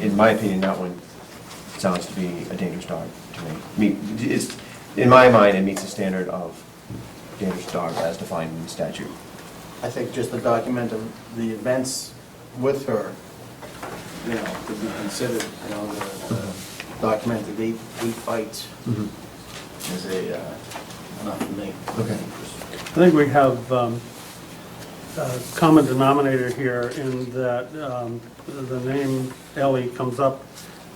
in my opinion, that one sounds to be a dangerous dog to me. In my mind, it meets the standard of dangerous dog as defined in the statute. I think just to document the events with her, to be considered, the documented eight fights is enough for me. Okay. I think we have a common denominator here in that the name Ellie comes up,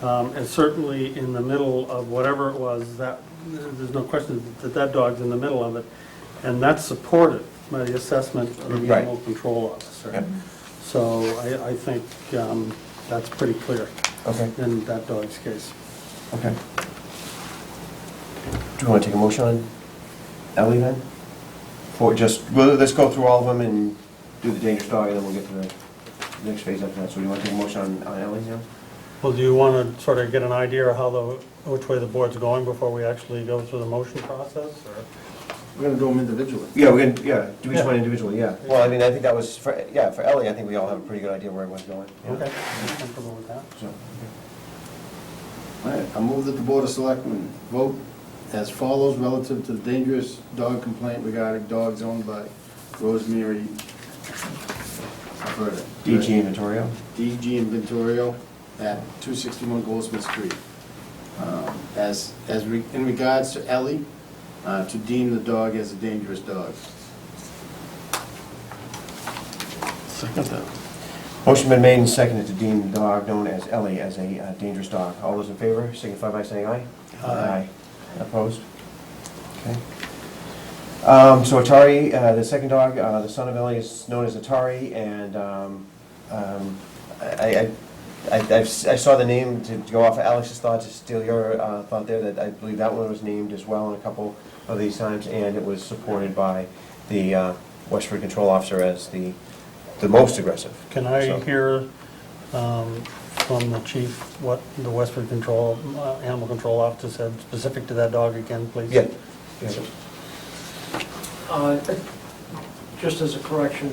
and certainly in the middle of whatever it was, that there's no question that dog's in the middle of it, and that's supported by the assessment of the Right. animal control officer. Yep. So I think that's pretty clear Okay. in that dog's case. Okay. Do you want to take a motion on Ellie then? Let's go through all of them and do the dangerous dog, and then we'll get to the next phase after that. So do you want to take a motion on Ellie now? Well, do you want to sort of get an idea of how which way the board's going before we actually go through the motion process, or? We're going to do them individually. Yeah, we're gonna, do each Yeah. one individually, yeah. Well, I mean, I think that was, for Ellie, I think we all have a pretty good idea where everyone's going. Yeah. Okay, I'm comfortable with that. So, All right, I move that the Board of Selectmen vote as follows relative to the dangerous dog complaint regarding dogs owned by Rosemary, I've heard it. DG Inventorio? DG Inventorio at 261 Goldsmith Street. In regards to Ellie, to deem the dog as a dangerous dog. Second that. Motion been made and seconded to deem the dog known as Ellie as a dangerous dog. All those in favor signify by saying aye. Aye. Opposed? Okay. So Atari, the second dog, the son of Ellie, is known as Atari, and I saw the name to go off of Alex's thought, to steal your thought there, that I believe that one was named as well in a couple of these times, and it was supported by the Westford Control Officer as the most aggressive. Can I So- hear from the chief what the Westford Animal Control Officer said specific to that dog again, please? Yeah. Just as a correction,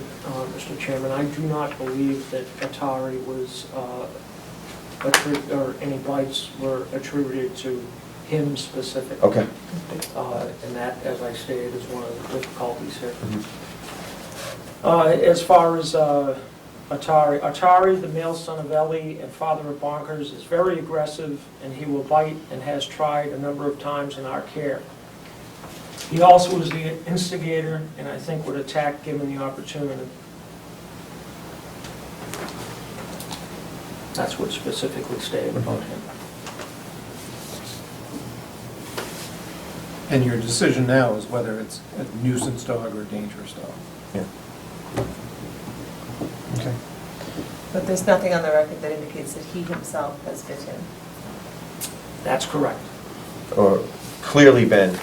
Mr. Chairman, I do not believe that Atari was, or any bites were attributed to him specifically. Okay. And that, as I stated, is one of the difficulties here. Mhm. As far as Atari, the male son of Ellie and father of Bonkers, is very aggressive, and he will bite and has tried a number of times in our care. He also is the instigator, and I think would attack given the opportunity. That's what's specifically stated about him. And your decision now is whether it's a nuisance dog or a dangerous dog. Yeah. Okay. But there's nothing on the record that indicates that he himself has bitten. That's correct. Or clearly been,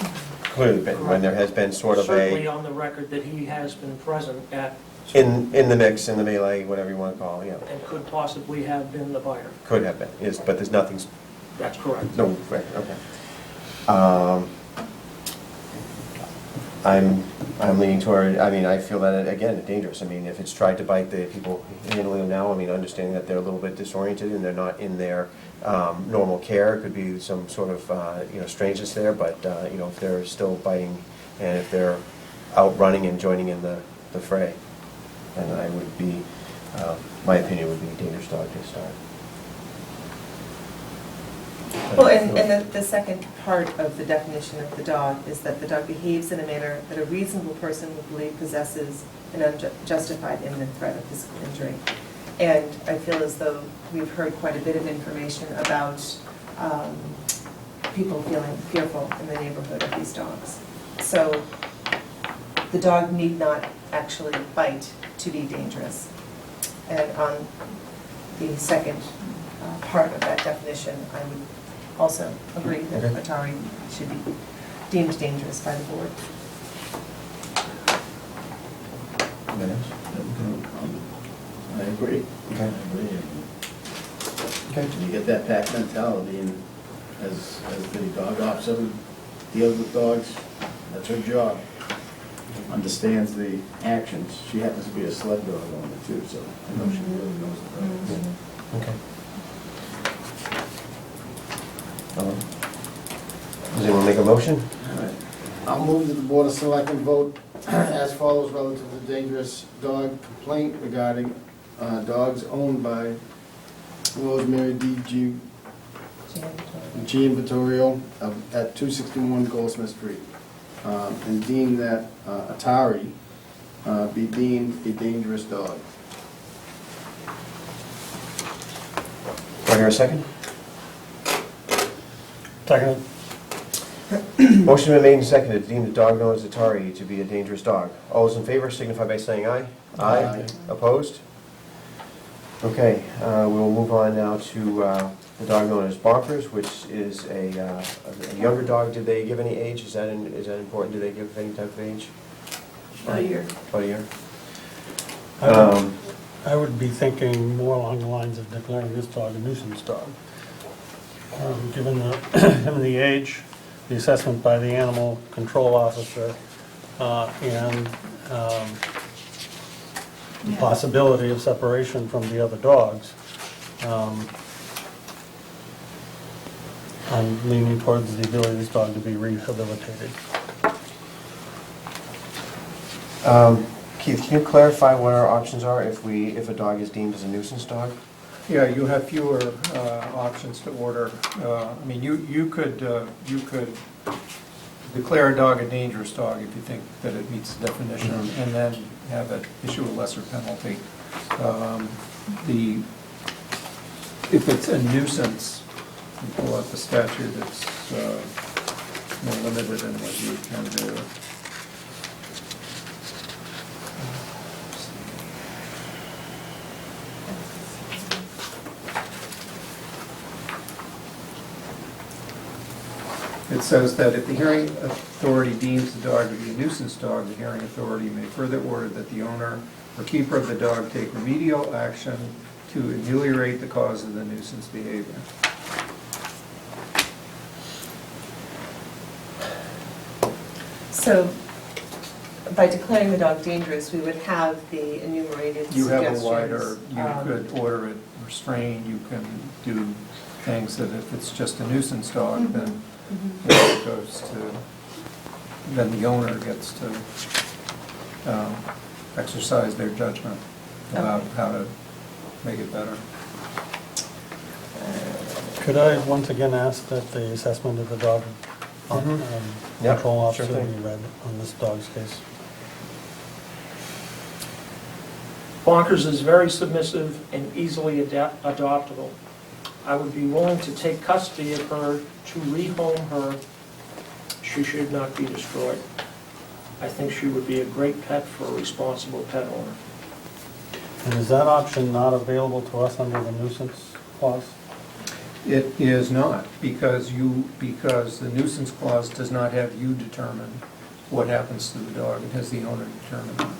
when there has been sort of Certainly a, on the record that he has been present at, in the mix, in the melee, whatever you want to call it, yeah. and could possibly have been the biter. Could have been, but there's nothing, That's correct. no, right, okay. I'm leaning toward, I feel that, again, it's dangerous. If it's tried to bite the people handling them now, understanding that they're a little bit disoriented and they're not in their normal care, it could be some sort of, strangeness there, but, if they're still biting and if they're out running and joining in the fray, then I would be, my opinion would be a dangerous dog to start. Well, and the second part of the definition of the dog is that the dog behaves in a manner that a reasonable person would believe possesses an unjustified imminent threat of physical injury. And I feel as though we've heard quite a bit of information about people feeling fearful in the neighborhood of these dogs. So the dog need not actually bite to be dangerous. And on the second part of that definition, I would also agree that Okay. Atari should be deemed dangerous by the board. I agree. Okay. I agree. Okay. You get that pack mentality, and as the dog officer who deals with dogs, that's her job. Understands the actions. She happens to be a sled dog owner too, so I know she really knows the dogs. Okay. Does anyone make a motion? All right. I'll move that the Board of Selectmen vote as follows relative to dangerous dog complaint regarding dogs owned by Rosemary D. G. Vittorio at 261 Goldsmith Street. And deem that Atari be deemed a dangerous dog. Do I hear a second? Second. Motion been made and seconded to deem the dog known as Atari to be a dangerous dog. All those in favor signify by saying aye. Aye. Opposed? Okay, we'll move on now to the dog known as Bonkers, which is a younger dog. Did they give any age? Is that important? Do they give any type of age? About a year. About a year? I would be thinking more along the lines of declaring this dog a nuisance dog. Given the age, the assessment by the animal control officer, and the possibility of separation from the other dogs, I'm leaning towards the ability of this dog to be rehabilitated. Keith, can you clarify what our options are if a dog is deemed as a nuisance dog? Yeah, you have fewer options to order. I mean, you could declare a dog a dangerous dog if you think that it meets the definition, and then have it issue a lesser penalty. If it's a nuisance, you pull out the statute, it's more limited in what you can do. It says that if the hearing authority deems the dog to be a nuisance dog, the hearing authority may further order that the owner or keeper of the dog take remedial action to ameliorate the cause of the nuisance behavior. So by declaring the dog dangerous, we would have the enumerated You suggestions. have a wider, you could order it restrained, you can do things that if it's just a nuisance dog, then it goes to, then the owner gets to exercise their judgment about how to make it better. Could I once again ask that the assessment of the dog Yep, control sure officer be thing. read on this dog's case? Bonkers is very submissive and easily adoptable. I would be willing to take custody of her to rehome her. She should not be destroyed. I think she would be a great pet for a responsible pet owner. And is that option not available to us under the nuisance clause? It is not, because the nuisance clause does not have you determine what happens to the dog, it has the owner determine that.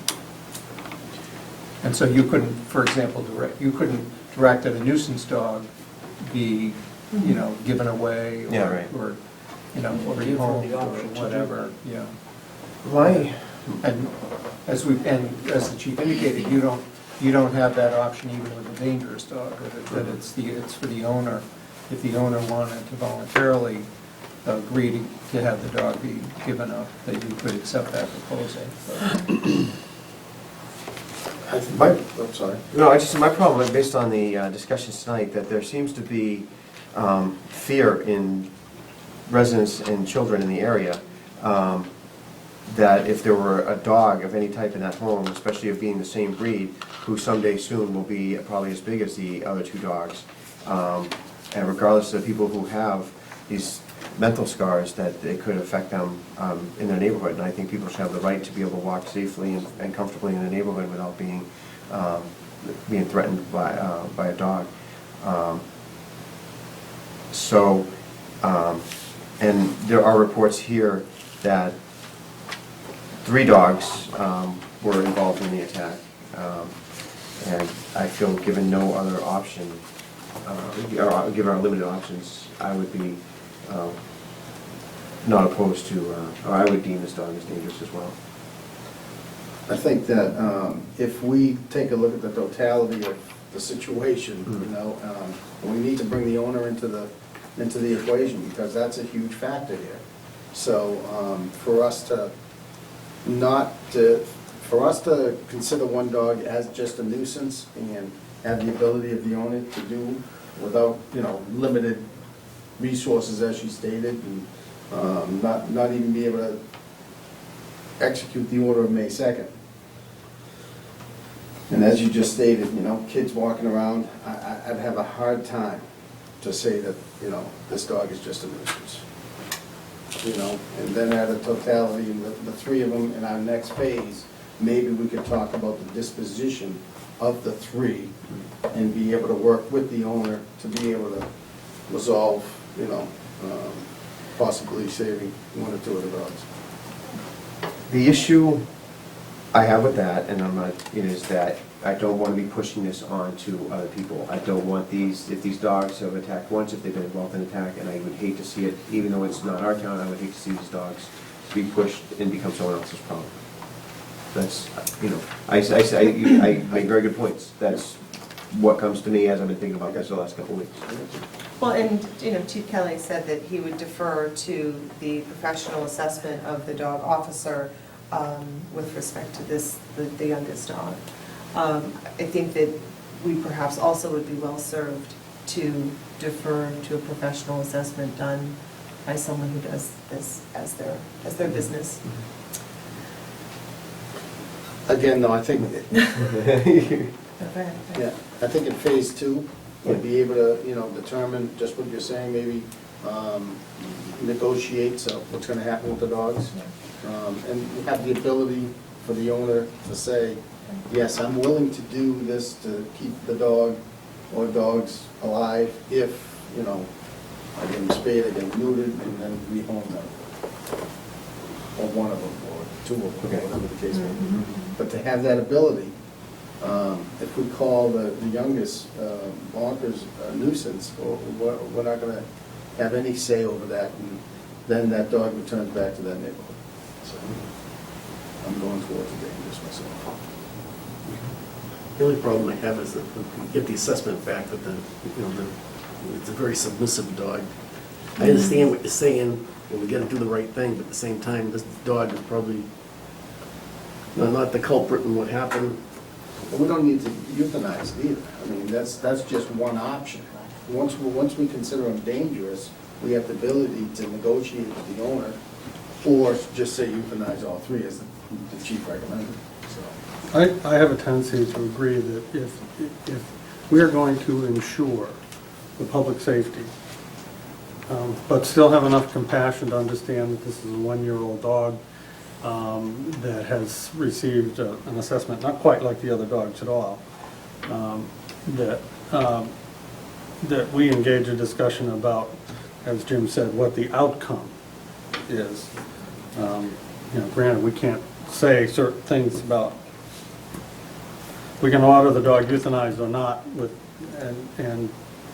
And so you couldn't, for example, direct that a nuisance dog be, given away or, Yeah, right. or, Or give her rehomed the or option to do whatever, yeah. My, And as the chief indicated, you don't have that option even with a dangerous dog, that it's for the owner. If the owner wanted to voluntarily agree to have the dog be given up, that you could accept that proposal. I'm sorry. no, my problem, based on the discussions tonight, that there seems to be fear in residents and children in the area that if there were a dog of any type in that home, especially of being the same breed, who someday soon will be probably as big as the other two dogs, and regardless of the people who have these mental scars, that it could affect them in their neighborhood. And I think people should have the right to be able to walk safely and comfortably in the neighborhood without being threatened by a dog. And there are reports here that 3 dogs were involved in the attack. And I feel given no other option, or given our limited options, I would be not opposed to, or I would deem this dog as dangerous as well. I think that if we take a look at the totality of the situation, you know, we need to bring the owner into the equation, because that's a huge factor here. So for us to consider one dog as just a nuisance and have the ability of the owner to do without, you know, limited resources, as she stated, and not even be able to execute the order of May 2nd. And as you just stated, you know, kids walking around, I'd have a hard time to say that, you know, this dog is just a nuisance. You know, and then add a totality, and the 3 of them in our next phase, maybe we could talk about the disposition of the 3 and be able to work with the owner to be able to resolve, you know, possibly saving 1 or 2 of the dogs. The issue I have with that, and I'm not, is that I don't want to be pushing this on to other people. I don't want if these dogs have attacked once, if they've been involved in an attack, and I would hate to see it, even though it's not our town, I would hate to see these dogs be pushed and become someone else's problem. That's, you know, I make very good points. That's what comes to me as I've been thinking about this the last couple of weeks. Well, and, you know, Chief Kelly said that he would defer to the professional assessment of the dog officer with respect to the youngest dog. I think that we perhaps also would be well served to defer to a professional assessment done by someone who does this as their business. Again, though, I think, Okay. yeah, I think in phase 2, we'll be able to, you know, determine just what you're saying, maybe negotiate so what's going to happen with the dogs. And have the ability for the owner to say, yes, I'm willing to do this to keep the dog or dogs alive if, you know, I get them spayed, I get them neutered, and then rehome them. Or 1 of them, or 2 of them, whatever the case may be. But to have that ability, if we call the youngest bonkers a nuisance, we're not going to have any say over that, and then that dog returns back to that neighborhood. So I'm going towards the dangerous myself. The only problem I have is that we get the assessment back, but then, you know, it's a very submissive dog. I understand what you're saying, and we gotta do the right thing, but at the same time, this dog is probably not the culprit in what happened. But we don't need to euthanize it either. I mean, that's just one option. Once we consider them dangerous, we have the ability to negotiate with the owner, or just say euthanize all 3 as the chief recommended. So. I have a tendency to agree that if we are going to ensure the public safety, but still have enough compassion to understand that this is a 1-year-old dog that has received an assessment, not quite like the other dogs at all, that we engage a discussion about, as Jim said, what the outcome is. You know, granted, we can't say certain things about, we can order the dog euthanized or not and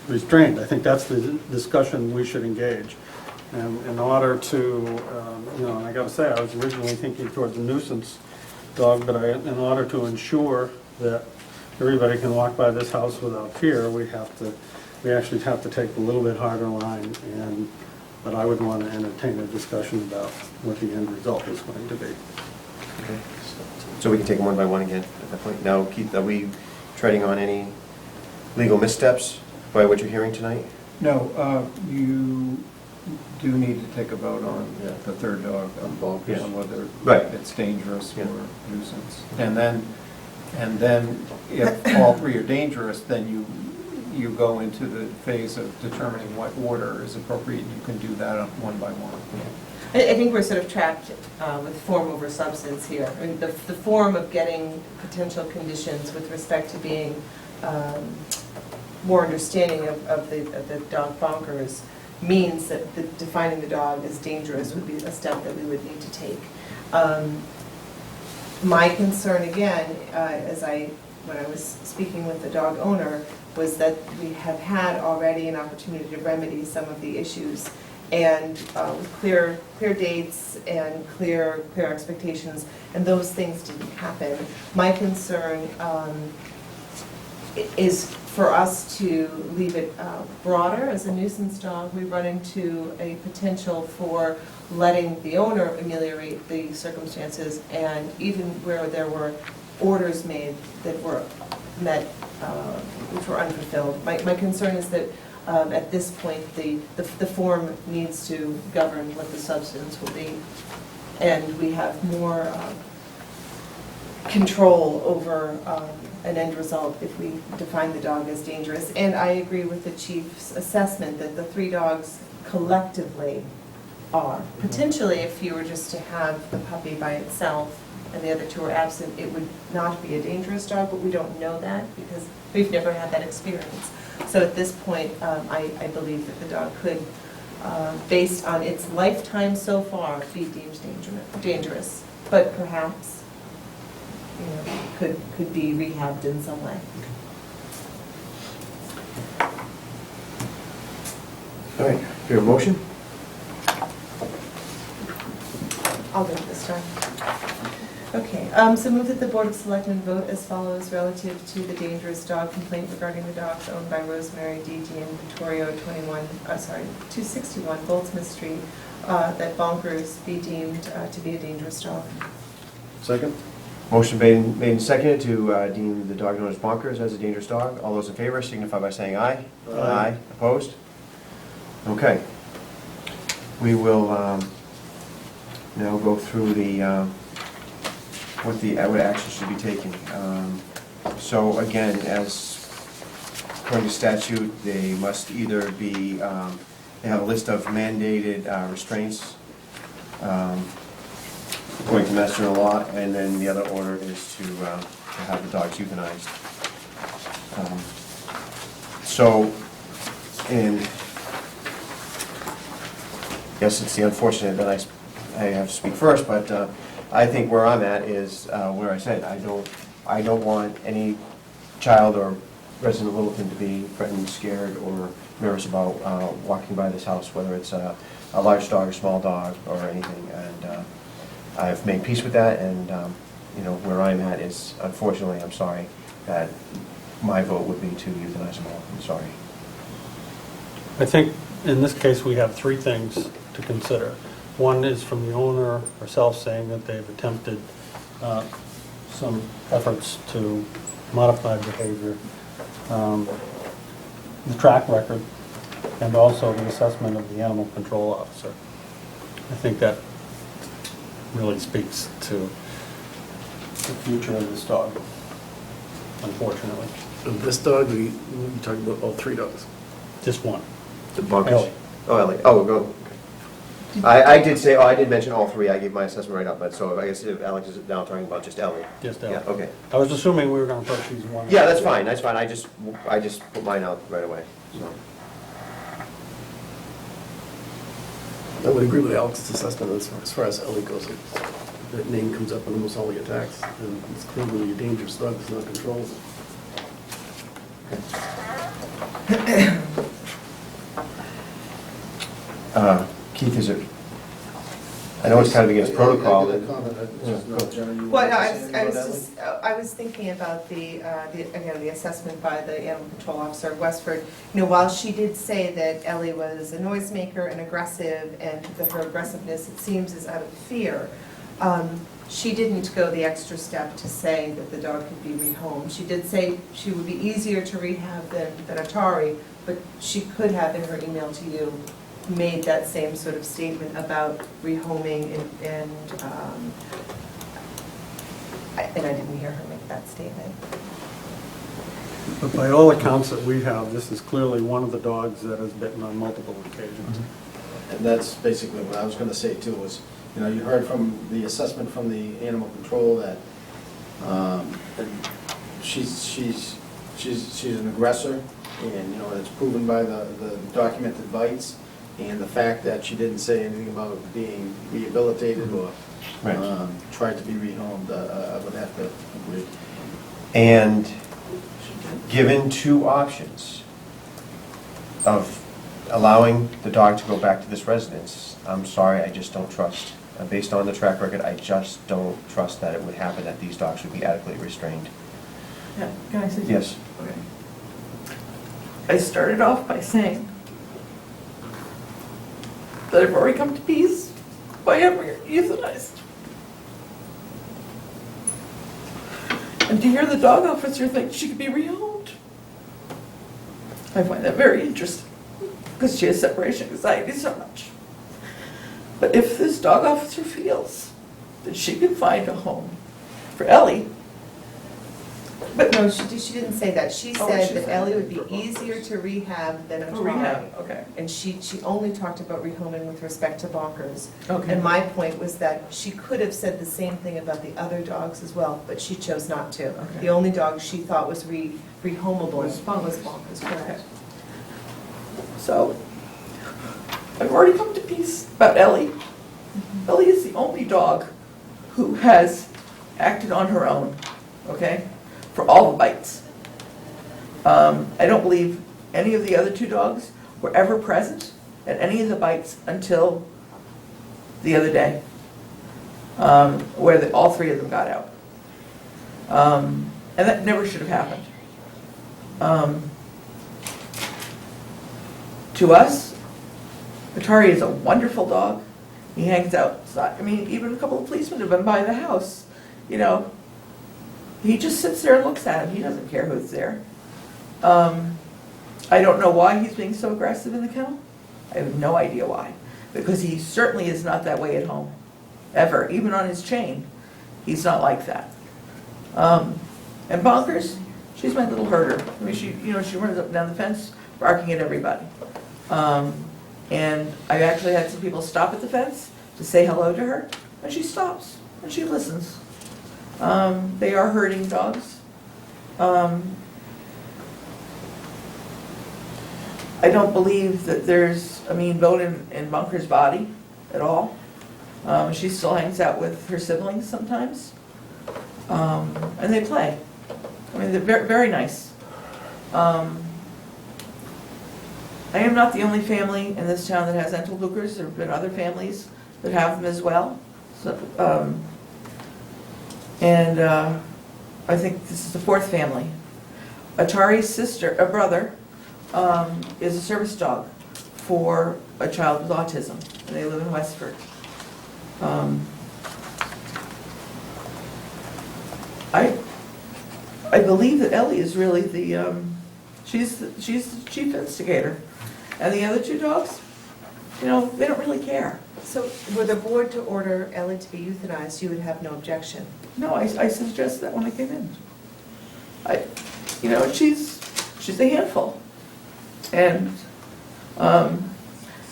restrained. I think that's the discussion we should engage. And in order to, you know, and I gotta say, I was originally thinking towards a nuisance dog, but in order to ensure that everybody can walk by this house without fear, we actually have to take a little bit harder line, but I would want to entertain a discussion about what the end result is going to be. Okay. So we can take them 1 by 1 again at that point. Now, Keith, are we treading on any legal missteps by what you're hearing tonight? No, you do need to take a vote on Yeah. the third dog, Yeah. on whether Right. it's dangerous Yeah. or nuisance. And then if all three are dangerous, then you go into the phase of determining what order is appropriate, and you can do that one by one. I think we're sort of trapped with form over substance here. I mean, the form of getting potential conditions with respect to being more understanding of the dog bonkers means that defining the dog as dangerous would be a step that we would need to take. My concern again, when I was speaking with the dog owner, was that we have had already an opportunity to remedy some of the issues, and with clear dates and clear expectations, and those things didn't happen. My concern is for us to leave it broader as a nuisance dog. We run into a potential for letting the owner ameliorate the circumstances, and even where there were orders made that were met, which were unfulfilled. My concern is that at this point, the form needs to govern what the substance will be, and we have more control over an end result if we define the dog as dangerous. And I agree with the chief's assessment that the three dogs collectively are. Potentially, if you were just to have the puppy by itself and the other two are absent, it would not be a dangerous dog, but we don't know that because we've never had that experience. So at this point, I believe that the dog could, based on its lifetime so far, be deemed dangerous, but perhaps, could be rehabbed in some way. All right, your motion? I'll do it this time. Okay, so move that the Board of Selectmen vote as follows relative to the dangerous dog complaint regarding the dogs owned by Rosemary D.D. and Vittorio 261 Goldsmith Street, that bonkers be deemed to be a dangerous dog. Second. Motion made and seconded to deem the dog known as bonkers as a dangerous dog. All those in favor signify by saying aye. Aye. Opposed? Okay. We will now go through what action should be taken. So again, as according to statute, they must either be, they have a list of mandated restraints according to Mass General Law, and then the other order is to have the dogs euthanized. So, and yes, it's the unfortunate that I have to speak first, but I think where I'm at is where I said I don't want any child or resident of Littleton to be threatened, scared, or nervous about walking by this house, whether it's a large dog or small dog or anything. And I've made peace with that, and where I'm at is, unfortunately, I'm sorry that my vote would be to euthanize them all. I'm sorry. I think in this case, we have three things to consider. One is from the owner herself saying that they've attempted some efforts to modify behavior, the track record, and also the assessment of the animal control officer. I think that really speaks to the future of this dog, unfortunately. Of this dog, we talking about all three dogs. Just one. The bonkers. Ellie. Oh, Ellie. Oh, go. I did say, I did mention all three. I gave my assessment right up, but so I guess if Alex is now talking about just Ellie. Just Ellie. Yeah, okay. I was assuming we were going to approach these one. Yeah, that's fine, that's fine. I just put mine out right away, so. I would agree with Alex's assessment as far as Ellie goes. That name comes up in almost all the attacks, and it's clearly a dangerous dog that's not controlled. Keith, is it, I know it's kind of against protocol. I did a comment. Well, no, I was thinking about the assessment by the animal control officer of Westford. While she did say that Ellie was a noisemaker and aggressive, and that her aggressiveness, it seems, is out of fear, she didn't go the extra step to say that the dog could be rehomed. She did say she would be easier to rehab than Atari, but she could have in her email to you made that same sort of statement about rehoming and I didn't hear her make that statement. But by all accounts that we have, this is clearly one of the dogs that has bitten on multiple occasions. And that's basically what I was gonna say too, was, you know, you heard from the assessment from the animal control that, she's an aggressor, and, you know, it's proven by the documented bites, and the fact that she didn't say anything about being rehabilitated or, Right. tried to be rehomed, I would have to agree. And given two options of allowing the dog to go back to this residence, I'm sorry, I just don't trust. Based on the track record, I just don't trust that it would happen, that these dogs would be adequately restrained. Yeah, can I say something? Yes. Okay. I started off by saying that I've already come to peace by having her euthanized. And to hear the dog officer think she could be rehomed, I find that very interesting, because she has separation anxiety so much. But if this dog officer feels that she can find a home for Ellie, But no, she didn't say that. She Oh, said she that said Ellie that would be for both. easier to rehab than a oh, rehab, Atari. okay. And she only talked about rehoming with respect to Bonkers. Okay. And my point was that she could have said the same thing about the other dogs as well, but she chose not to. Okay. The only dog she thought was rehomable Was Bonkers. was Bonkers, correct. So, I've already come to peace about Ellie. Ellie is the only dog who has acted on her own, okay, for all the bites. I don't believe any of the other two dogs were ever present at any of the bites until the other day, where all three of them got out. And that never should have happened. To us, Atari is a wonderful dog. He hangs outside. I mean, even a couple of policemen have been by the house. You know, he just sits there and looks at him. He doesn't care who's there. I don't know why he's being so aggressive in the kennel. I have no idea why. Because he certainly is not that way at home. Ever. Even on his chain, he's not like that. And Bonkers, she's my little herder. I mean, she runs up and down the fence barking at everybody. And I've actually had some people stop at the fence to say hello to her, and she stops, and she listens. They are herding dogs. I don't believe that there's a mean bone in Bunker's body at all. She still hangs out with her siblings sometimes. And they play. I mean, they're very, very nice. I am not the only family in this town that has Entlebuchers. There have been other families that have them as well. So, I think this is the fourth family. Atari's brother, is a service dog for a child with autism, and they live in Westford. I believe that Ellie is really she's the chief instigator. And the other two dogs, they don't really care. So were the board to order Ellie to be euthanized, you would have no objection? No, I suggested that when I came in. She's a handful. And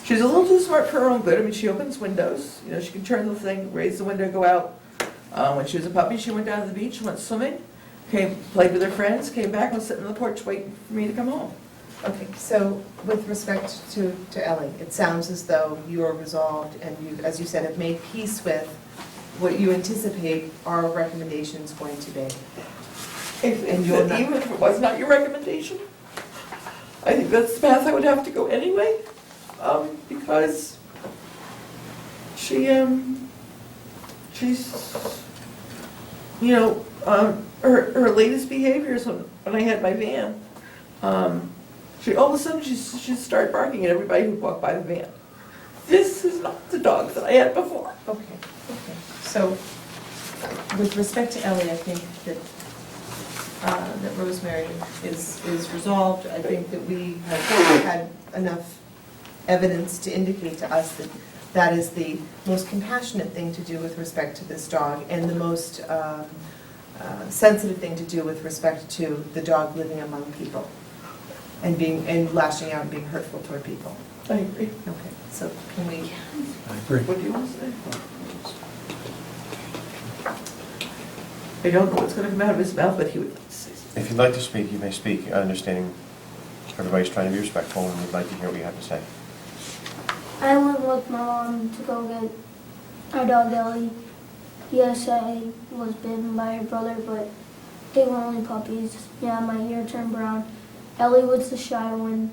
she's a little too smart for her own good. I mean, she opens windows. She can turn the thing, raise the window, go out. When she was a puppy, she went down to the beach, went swimming, played with her friends, came back and was sitting on the porch waiting for me to come home. Okay, so with respect to Ellie, it sounds as though you are resolved and you, as you said, have made peace with what you anticipate our recommendations going to be. Even if it was not your recommendation, I think that's the path I would have to go anyway, because she's, her latest behaviors when I had my van, all of a sudden she started barking at everybody who walked by the van. This is not the dog that I had before. Okay. So with respect to Ellie, I think that Rosemary is resolved. I think that we have had enough evidence to indicate to us that that is the most compassionate thing to do with respect to this dog and the most sensitive thing to do with respect to the dog living among people and lashing out and being hurtful toward people. I agree. Okay, so can we? I agree. What do you want to say? I don't know what's going to come out of his mouth, but he would like to say something. If you'd like to speak, you may speak, understanding everybody's trying to be respectful and we'd like to hear what you have to say. I went with my mom to go get our dog Ellie. Yes, I was bitten by her brother, but they were only puppies. Yeah, my hair turned brown. Ellie was the shy one,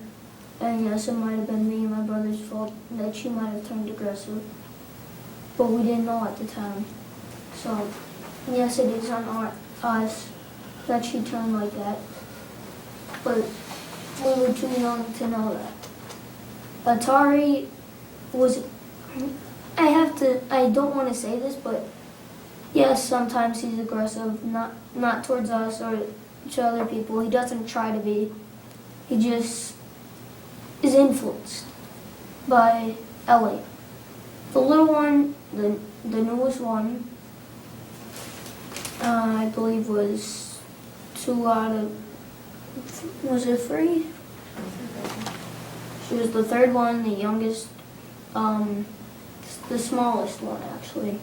and yes, it might have been me and my brother's fault that she might have turned aggressive. But we didn't know at the time. So, yes, it is on us that she turned like that. But we were too young to know that. Atari was, I don't want to say this, but yes, sometimes he's aggressive, not towards us or to other people. He doesn't try to be. He just is influenced by Ellie. The little one, the newest one, I believe was 2 out of, was it 3? She was the 3rd one, the youngest, the smallest one actually.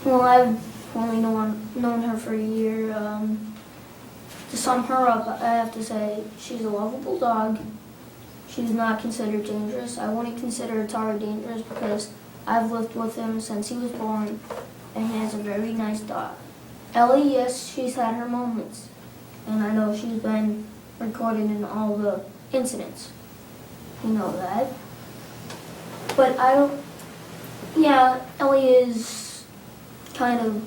Well, I've only known her for a year. To sum her up, I have to say she's a lovable dog. She's not considered dangerous. I wouldn't consider Atari dangerous because I've lived with him since he was born, and he has a very nice dog. Ellie, yes, she's had her moments, and I know she's been recorded in all the incidents. You know that. But I don't, yeah, Ellie is kind of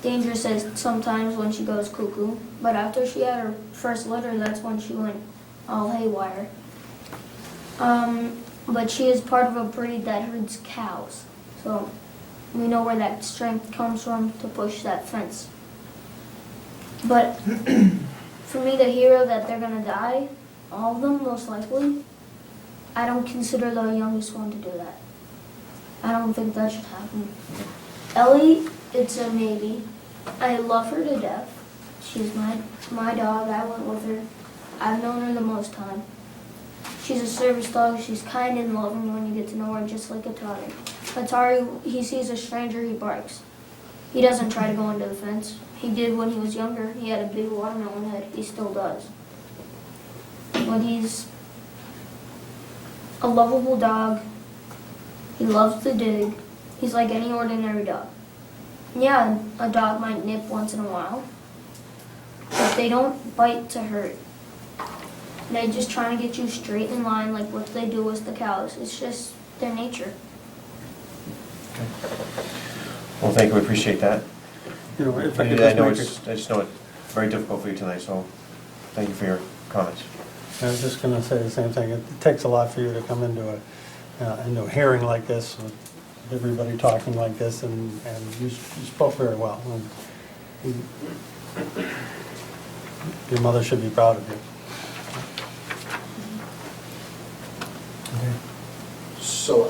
dangerous as sometimes when she goes cuckoo, but after she had her first litter, that's when she went all haywire. But she is part of a breed that herds cows, so we know where that strength comes from to push that fence. But for me to hear that they're gonna die, all of them most likely, I don't consider the youngest one to do that. I don't think that should happen. Ellie, it's a maybe. I love her to death. She's my dog. I went with her. I've known her the most time. She's a service dog. She's kind and loving when you get to know her, just like Atari. Atari, he sees a stranger, he barks. He doesn't try to go into the fence. He did when he was younger. He had a big watermelon head. He still does. But he's a lovable dog. He loves to dig. He's like any ordinary dog. Yeah, a dog might nip once in a while, but they don't bite to hurt. They're just trying to get you straight in line like what they do with the cows. It's just their nature. Okay. Well, thank you, we appreciate that. You know, if I I could just know make I just know it's very difficult for you tonight, so thank you for your comments. I was just going to say the same thing. It takes a lot for you to come into a hearing like this with everybody talking like this, and you spoke very well. And your mother should be proud of you. So,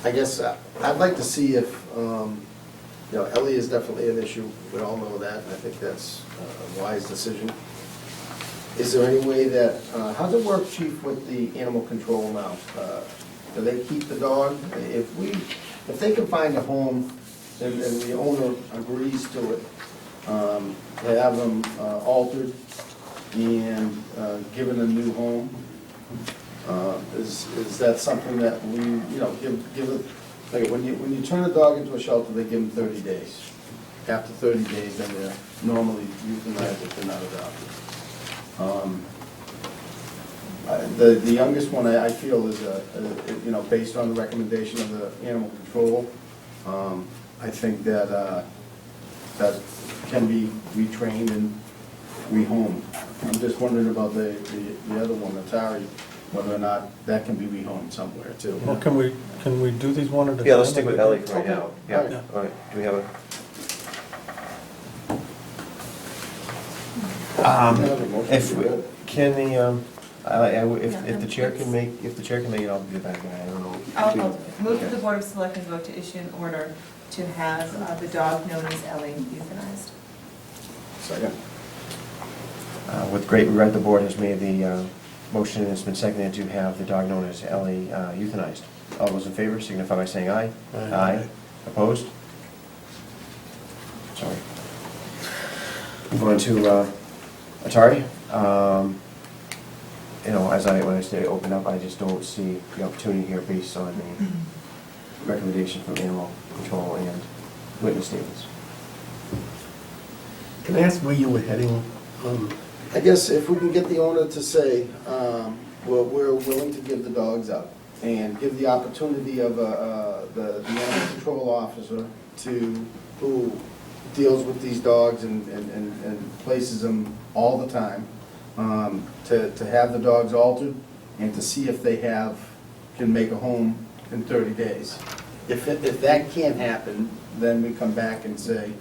I guess I'd like to see if, Ellie is definitely an issue. We all know that, and I think that's a wise decision. Is there any way that, how's it work, Chief, with the animal control now? Do they keep the dog? If they can find a home and the owner agrees to it, they have them altered and given a new home, is that something that we, give it, like when you turn a dog into a shelter, they give them 30 days. After 30 days, then they're normally euthanized if they're not adopted. The youngest one, I feel, is, based on the recommendation of the animal control, I think that that can be retrained and rehomed. I'm just wondering about the other one, Atari, whether or not that can be rehomed somewhere too. Well, can we do these one at a time? Yeah, let's stick with Ellie for right now. Okay. Yeah, all right, do we have a? If, can the, if the chair can make, if the chair can make it, I'll do that guy, I don't know. I'll move that the Board of Selectmen vote to issue an order to have the dog known as Ellie euthanized. Second. With great regret, the board has made the motion and it's been seconded to have the dog known as Ellie euthanized. All those in favor signify by saying aye. Aye. Opposed? Sorry. Move on to Atari. You know, when I say open up, I just don't see the opportunity here based on the recommendation from animal control and witness statements. Can I ask where you were heading? I guess if we can get the owner to say, well, we're willing to give the dogs up and give the opportunity of the animal control officer who deals with these dogs and places them all the time, to have the dogs altered and to see if they can make a home in 30 days. If that can't happen, then we come back and say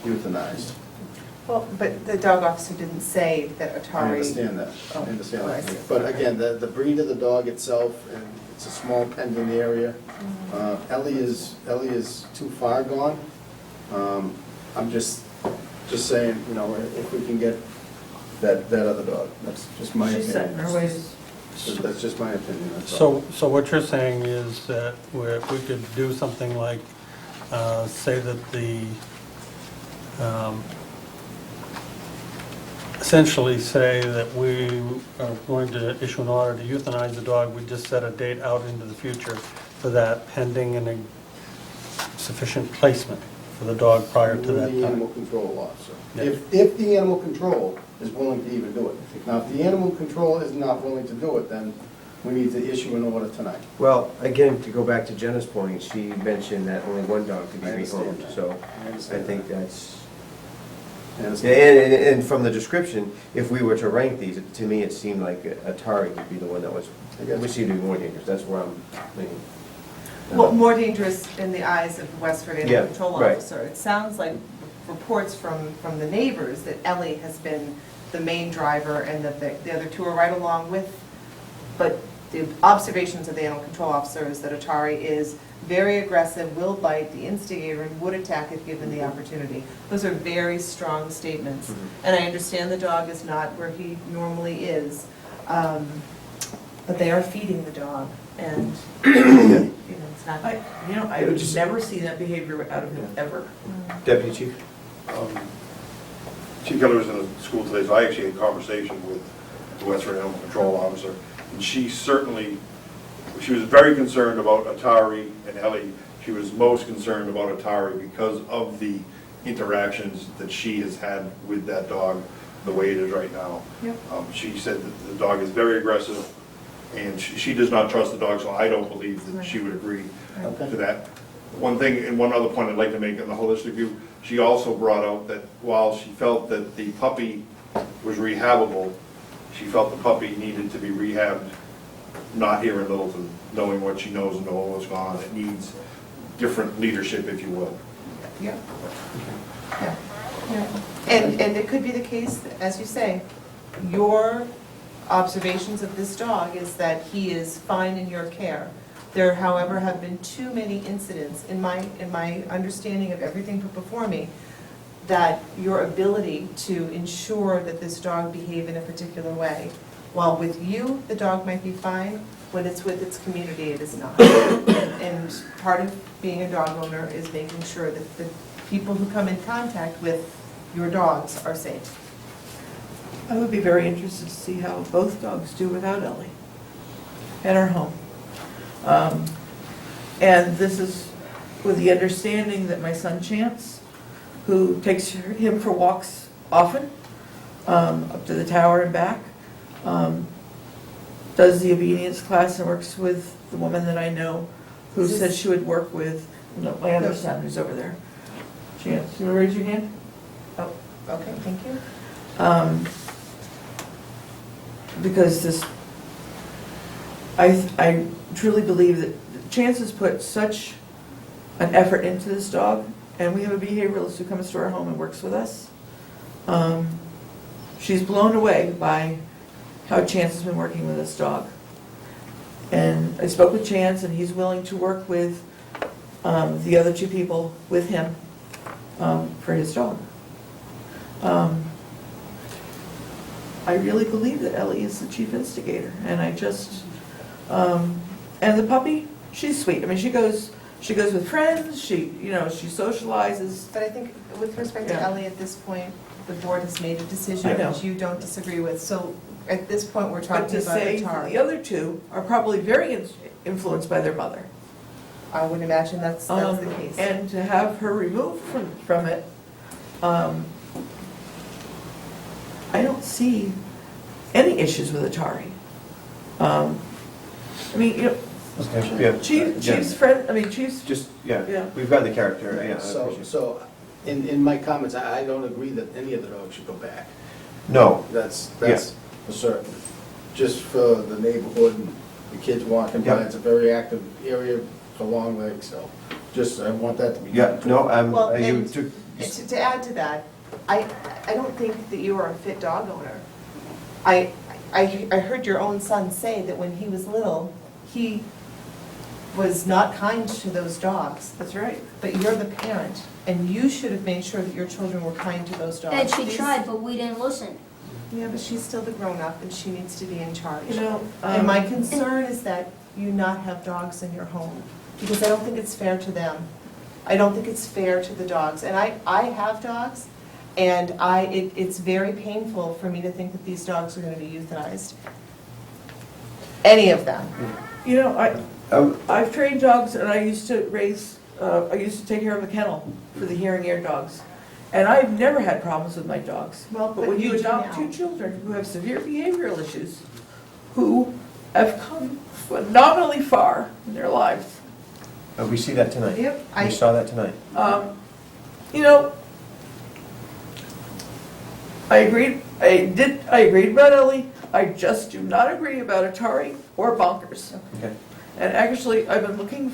euthanized. Well, but the dog officer didn't say that Atari. I understand that, Oh, I understand oh, I that. see. But again, the breed of the dog itself, and it's a small pendant area. Ellie is too far gone. I'm just saying, you know, if we can get that other dog, that's just my opinion. She's set in her ways. That's just my opinion, that's all. So what you're saying is that if we could do something like, say that essentially say that we are going to issue an order to euthanize the dog, we just set a date out into the future for that pending and a sufficient placement for the dog prior to that We're the time. animal control officer. Yeah. If the animal control is willing to even do it. Now, if the animal control is not willing to do it, then we need to issue an order tonight. Well, again, to go back to Jenna's point, she mentioned that only one dog could be I understand rehomed, that. so I I understand think that. that's, I understand. and from the description, if we were to rank these, to me, it seemed like Atari would be the one that was, would seem to be more dangerous, that's where I'm thinking. Well, more dangerous in the eyes of the Westford Animal Yeah, Control right. Officer. It sounds like reports from the neighbors that Ellie has been the main driver and that the other two are right along with, but the observations of the animal control officer is that Atari is very aggressive, will bite, the instigator, and would attack if given the opportunity. Those are very strong statements. And I understand the dog is not where he normally is, but they are feeding the dog, and, you know, it's not. I would never see that behavior out of him, ever. Deputy Chief? Chief Keller was in the school today, so I actually had a conversation with the Westford Animal Control Officer, and she was very concerned about Atari and Ellie. She was most concerned about Atari because of the interactions that she has had with that dog, the way it is right now. Yep. She said that the dog is very aggressive, and she does not trust the dog, so I don't believe that she would agree to that. One thing, and one other point I'd like to make in the holistic view, she also brought out that while she felt that the puppy was rehabbable, she felt the puppy needed to be rehabbed, not here in Littleton, knowing what she knows and knowing what's gone on. It needs different leadership, if you will. Yeah. Yeah. Yeah. And it could be the case, as you say, your observations of this dog is that he is fine in your care. There, however, have been too many incidents, in my understanding of everything put before me, that your ability to ensure that this dog behave in a particular way, while with you, the dog might be fine, when it's with its community, it is not. And part of being a dog owner is making sure that the people who come in contact with your dogs are safe. I would be very interested to see how both dogs do without Ellie at our home. And this is with the understanding that my son Chance, who takes him for walks often, up to the tower and back, does the obedience class and works with the woman that I know who said she would work with my other son who's over there. Chance, you want to raise your hand? Oh, okay, thank you. Because this, I truly believe that Chance has put such an effort into this dog, and we have a behavioralist who comes to our home and works with us. she's blown away by how Chance has been working with this dog. And I spoke with Chance, and he's willing to work with the other two people with him for his dog. I really believe that Ellie is the chief instigator, and I just, and the puppy, she's sweet. I mean, she goes with friends, she socializes. But I think with respect to Yeah. Ellie, at this point, the board has made a decision I know. which you don't disagree with. So at this point, we're But talking to about say Atari. the other two are probably very influenced by their mother. I would imagine that's the case. And to have her removed from it, I don't see any issues with Atari. I mean, Okay, yeah. Chief's friend, I mean, Chief's, Just, Yeah. we've got the character, yeah. I appreciate it. So, in my comments, I don't agree that any of the dogs should go back. No, That's for certain. Just for the neighborhood and the kids walking by, Yeah. it's a very active area for Long Lake, so just, I want that to be. yeah, no, Well, you and took, to add to that, I don't think that you are a fit dog owner. I heard your own son say that when he was little, he was not kind to those dogs. that's right. But you're the parent, and you should have made sure that your children were kind to those dogs. And she These- tried, but we didn't listen. Yeah, but she's still the grown-up, and she needs to be in charge. And And my concern is that you not have dogs in your home, because I don't think it's fair to them. I don't think it's fair to the dogs. And I have dogs, and it's very painful for me to think that these dogs are gonna be euthanized. Any of them. I've trained dogs, and I used to take care of a kennel for the hearing air dogs. And I've never had problems with my dogs. Well, But when you you do adopt now. two children who have severe behavioral issues, who have come phenomenally far in their lives, we see that tonight. Yep, We saw that tonight. I agreed about Ellie. I just do not agree about Atari or Bonkers. Okay. And actually, I've been looking,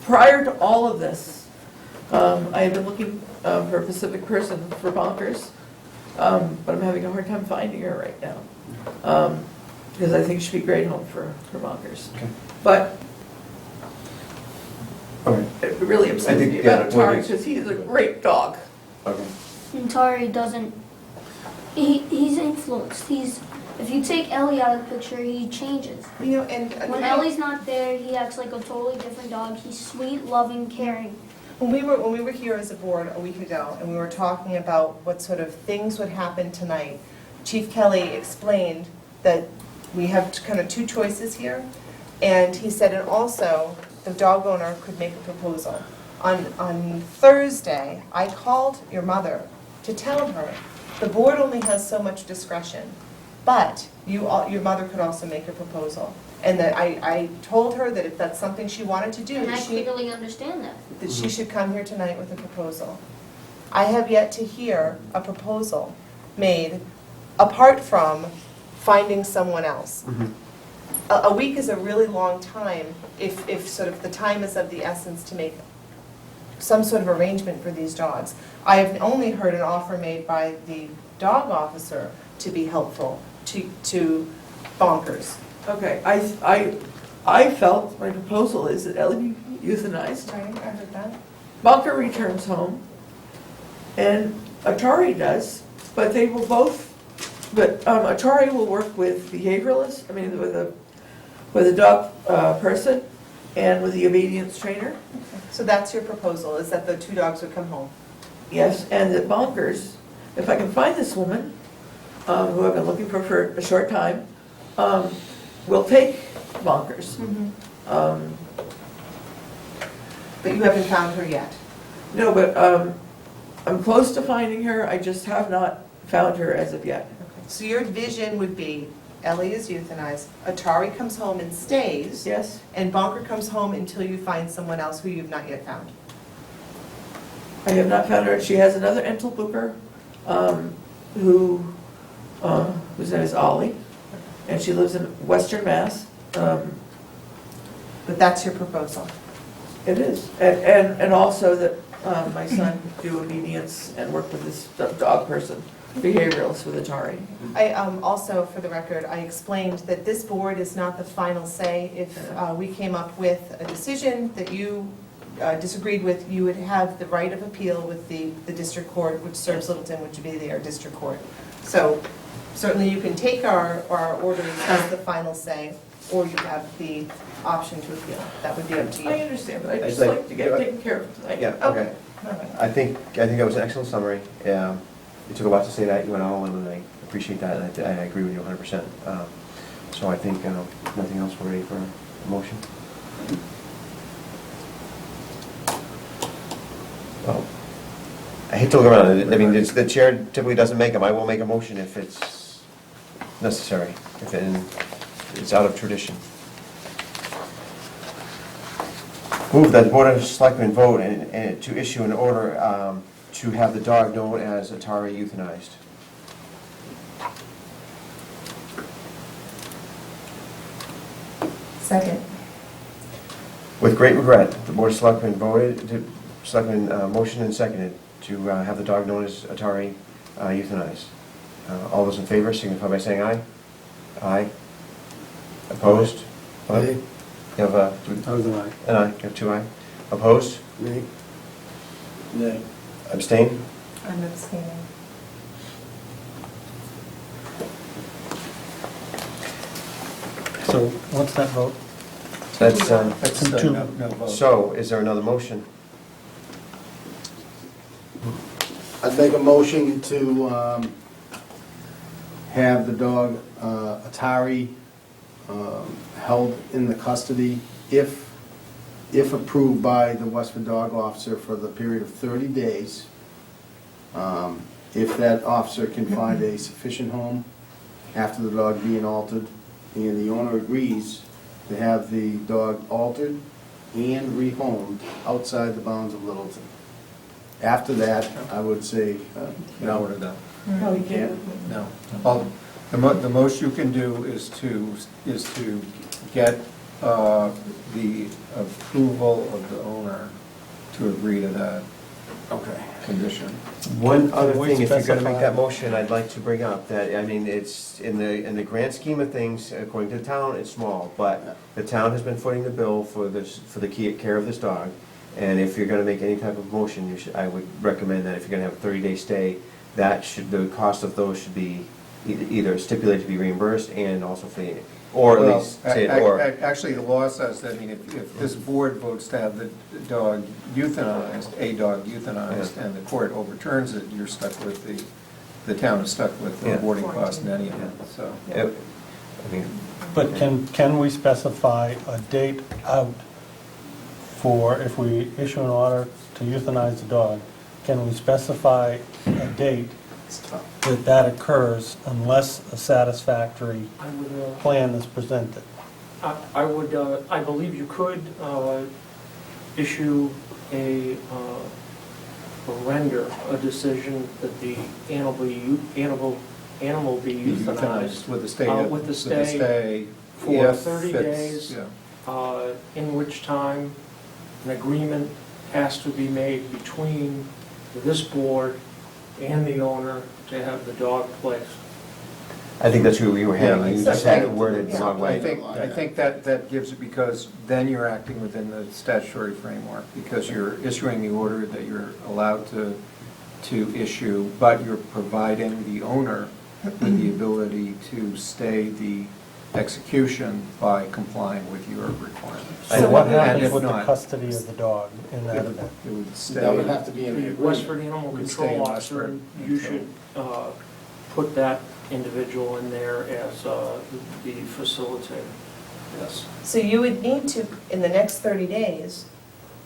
prior to all of this, I had been looking for a Pacific person for Bonkers, but I'm having a hard time finding her right now. Because I think she'd be a great home for Bonkers. Okay. But All right, it really upsets think, me yeah, about well, Atari, it's- because he is a great dog. okay. And Tari doesn't, he's influenced. If you take Ellie out of the picture, he changes. And When Ellie's not there, he acts like a totally different dog. He's sweet, loving, caring. When we were here as a board a week ago, and we were talking about what sort of things would happen tonight, Chief Kelly explained that we have kind of two choices here, and he said, and also, the dog owner could make a proposal. On Thursday, I called your mother to tell her, the board only has so much discretion, but your mother could also make a proposal. And that I told her that if that's something she wanted to do, And I that she clearly understand that. should come here tonight with a proposal. I have yet to hear a proposal made apart from finding someone else. A week is a really long time if sort of the time is of the essence to make some sort of arrangement for these dogs. I have only heard an offer made by the dog officer to be helpful to Bonkers. Okay, I felt, my proposal is that Ellie be euthanized. Right, I heard that. Bonker returns home, and Atari does, but they will both, Atari will work with behavioralists, with a dog person, and with the obedience trainer. So that's your proposal, is that the two dogs would come home? Yes, and that Bonkers, if I can find this woman, who I've been looking for a short time, will take Bonkers. But you haven't found her yet? No, but I'm close to finding her, I just have not found her as of yet. So your vision would be, Ellie is euthanized, Atari comes home and stays, Yes? and Bonker comes home until you find someone else who you've not yet found. I have not found her. She has another Entelbucher, whose name is Ollie, and she lives in Western Mass. But that's your proposal. It is, and also that my son do obedience and work with this dog person. behavioralist with Atari. I, also, for the record, I explained that this board is not the final say. If we came up with a decision that you disagreed with, you would have the right of appeal with the district court, which serves Littleton, which would be their district court. So certainly you can take our orders as the final say, or you have the option to appeal. That would be up to you. I understand, but I'd just like to get it taken care of tonight. Yeah, okay. I think that was an excellent summary. It took a lot to say that, you went all in, and I appreciate that, and I agree with you 100%. So I think, nothing else, we're ready for a motion? Well, I hate to look around, I mean, the chair typically doesn't make them, I will make a motion if it's necessary, if it's out of tradition. Move that the Board of Selectmen vote and to issue an order to have the dog known as Atari euthanized. Second. With great regret, the Board of Selectmen motioned and seconded to have the dog known as Atari euthanized. All those in favor signify by saying aye. Aye. Opposed? Nay. You have I was an aye. an aye, you have two aye. Opposed? Nay. Nay. Abstain? I'm abstaining. So what's that vote? That's, That's a Two. no vote. so, is there another motion? I'd make a motion to have the dog Atari held in the custody if approved by the Westford Dog Officer for the period of 30 days. If that officer can find a sufficient home after the dog being altered, and the owner agrees to have the dog altered and rehomed outside the bounds of Littleton. After that, I would say, No, order that. No, you can't. No. Well, the most you can do is to get the approval of the owner to agree to that okay. condition. One other Can we thing, if you're gonna make specify- that motion, I'd like to bring up that, I mean, it's, in the grand scheme of things, according to the town, it's small, but the town has been footing the bill for this, for the care of this dog, and if you're gonna make any type of motion, you should, I would recommend that if you're gonna have a 30-day stay, that should, the cost of those should be either stipulated to be reimbursed and also for the, or at Well, least say it, or. Actually, the law says that, I mean, if this board votes to have the dog euthanized, and the court overturns it, you're stuck with the town is stuck with the Yeah. boarding cost in any event, so. I mean, But can we specify a date out for, if we issue an order to euthanize the dog, can we specify a date that occurs unless a satisfactory I would, plan is presented? I would, I believe you could issue a render, a decision that the animal be euthanized With the stay. With the stay for if 30 it's- days. yeah. In which time an agreement has to be made between this board and the owner to have the dog placed. I think that's who we were Yeah, having, you so just had it I- worded the yeah. wrong way. I think that gives it, because then you're acting within the statutory framework, because you're issuing the order that you're allowed to issue, but you're providing the owner with the ability to stay the execution by complying with your requirements. So what And happens if with the not, custody of the dog in that event? it would stay. That would have to be in the The agreement. Westford Animal Would stay in Control Officer, Westford you until- should put that individual in there as the facilitator. Yes. So you would need to, in the next 30 days,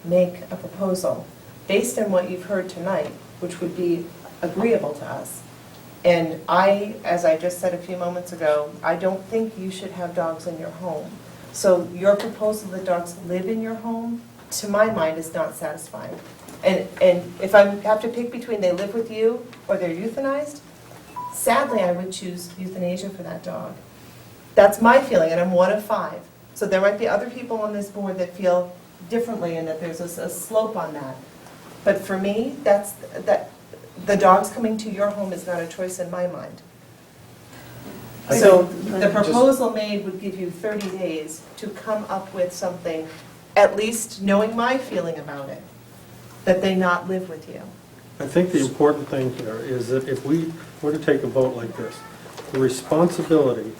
make a proposal based on what you've heard tonight, which would be agreeable to us. And I, as I just said a few moments ago, I don't think you should have dogs in your home. So your proposal that dogs live in your home, to my mind, is not satisfying. And if I have to pick between they live with you or they're euthanized, sadly, I would choose euthanasia for that dog. That's my feeling, and I'm one of 5. So there might be other people on this board that feel differently and that there's a slope on that. But for me, the dogs coming to your home is not a choice in my mind. So the proposal made would give you 30 days to come up with something, at least knowing my feeling about it, that they not live with you. I think the important thing here is that if we were to take a vote like this, the responsibility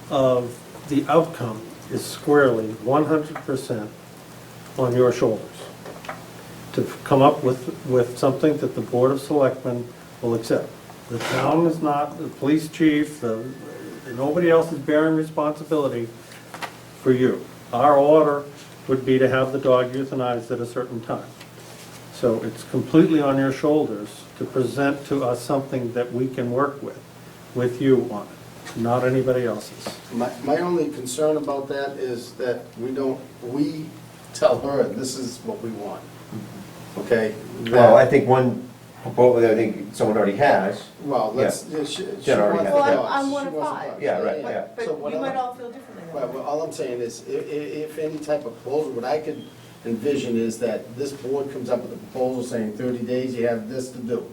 of the outcome is squarely 100% on your shoulders. To come up with something that the Board of Selectmen will accept. The town is not, the police chief, nobody else is bearing responsibility for you. Our order would be to have the dog euthanized at a certain time. So it's completely on your shoulders to present to us something that we can work with you on it, not anybody else's. My only concern about that is that we tell her, this is what we want, okay? Well, I think I think someone already has. Well, let's, Yeah. she Jen already wants has. the Well, dogs. I'm one She of wants the five. dogs. Yeah, right, yeah. But So we whatever. might all feel differently. Right, well, all I'm saying is, if any type of proposal, what I could envision is that this board comes up with a proposal saying 30 days, you have this to do.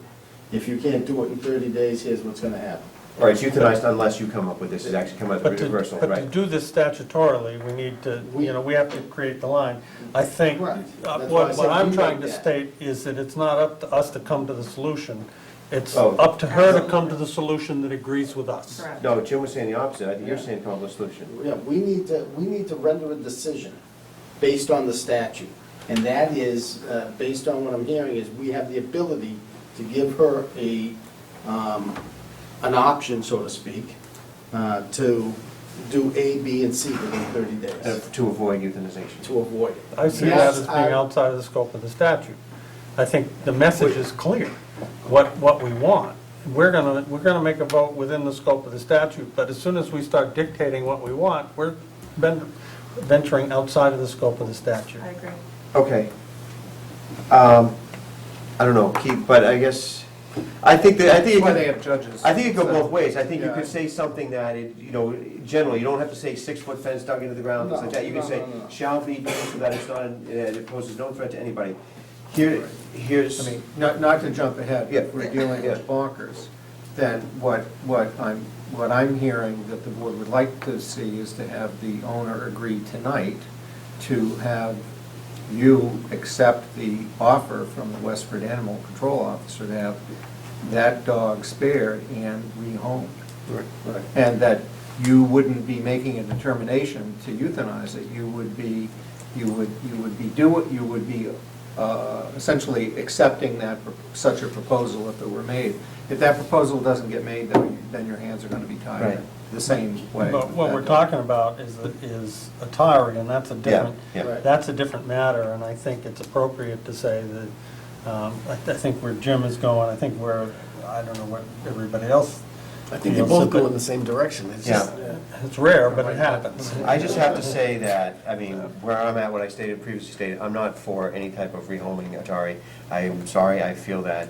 If you can't do it in 30 days, here's what's gonna happen. All right, it's euthanized unless you come up with this, it's actually come out with But the reversal, to right? do this statutorily, we need to, we have to create the line. I think, Right. That's why I what said I'm we trying like to that. state is that it's not up to us to come to the solution. It's Oh. up to her to come to the solution that agrees with us. Correct. No, Jim was saying the opposite, I think you're saying come up with a solution. Yeah, we need to render a decision based on the statute. And that is, based on what I'm hearing, is we have the ability to give her an option, so to speak, to do A, B, and C within 30 days, To avoid euthanization. to avoid it. I see that Yes, as being outside of the scope of the statute. I think the message is clear, what we want. We're gonna make a vote within the scope of the statute, but as soon as we start dictating what we want, we're venturing outside of the scope of the statute. I agree. Okay. I don't know, Keith, but I guess, I think That's it why could- they have judges. I think it go both ways. I think you Yeah. could say something that, generally, you don't have to say 6-foot fence dug into the ground, things like that. You can say, No. shall be done so that it's not, it poses no threat to anybody. Here's, I mean, not to jump ahead, Yeah. if we're dealing with bonkers, then what I'm hearing that the board would like to see is to have the owner agree tonight to have you accept the offer from the Westford Animal Control Officer to have that dog spared and rehomed. Right. And that you wouldn't be making a determination to euthanize it, you would be essentially accepting such a proposal if it were made. If that proposal doesn't get made, then your hands are gonna be tied Right. the same way. But what we're talking about is a tire, and that's a different, yeah. Right. that's a different matter, and I think it's appropriate to say that, I think where Jim is going, I think where, I don't know what everybody else I think they feels, both but go in the same direction. It's Yeah. just, it's rare, but it happens. I just have to say that, I mean, where I'm at, what I previously stated, I'm not for any type of rehoming Atari. I'm sorry, I feel that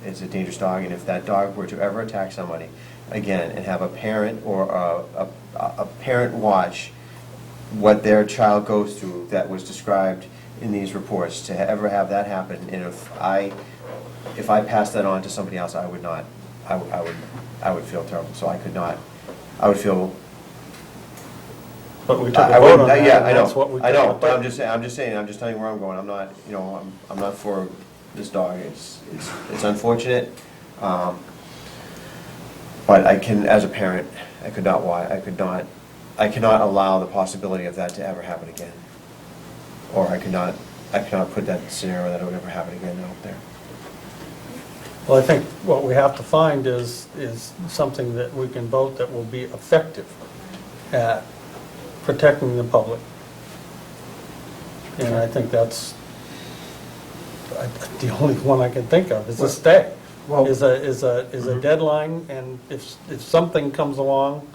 it's a dangerous dog, and if that dog were to ever attack somebody, again, and have a parent or a parent watch what their child goes through that was described in these reports, to ever have that happen, and if I passed that on to somebody else, I would not, I would feel terrible, so I would feel. But we took I a vote on wouldn't- that, yeah, and I that's know, what we did. I know, but I'm just saying, I'm just telling you where I'm going, I'm not, I'm not for this dog, it's unfortunate, but I can, as a parent, I cannot allow the possibility of that to ever happen again. Or I cannot put that scenario that it would ever happen again out there. Well, I think what we have to find is something that we can vote that will be effective at protecting the public. And I think that's the only one I can think of, is a stay. Well- Is a deadline, and if something comes along,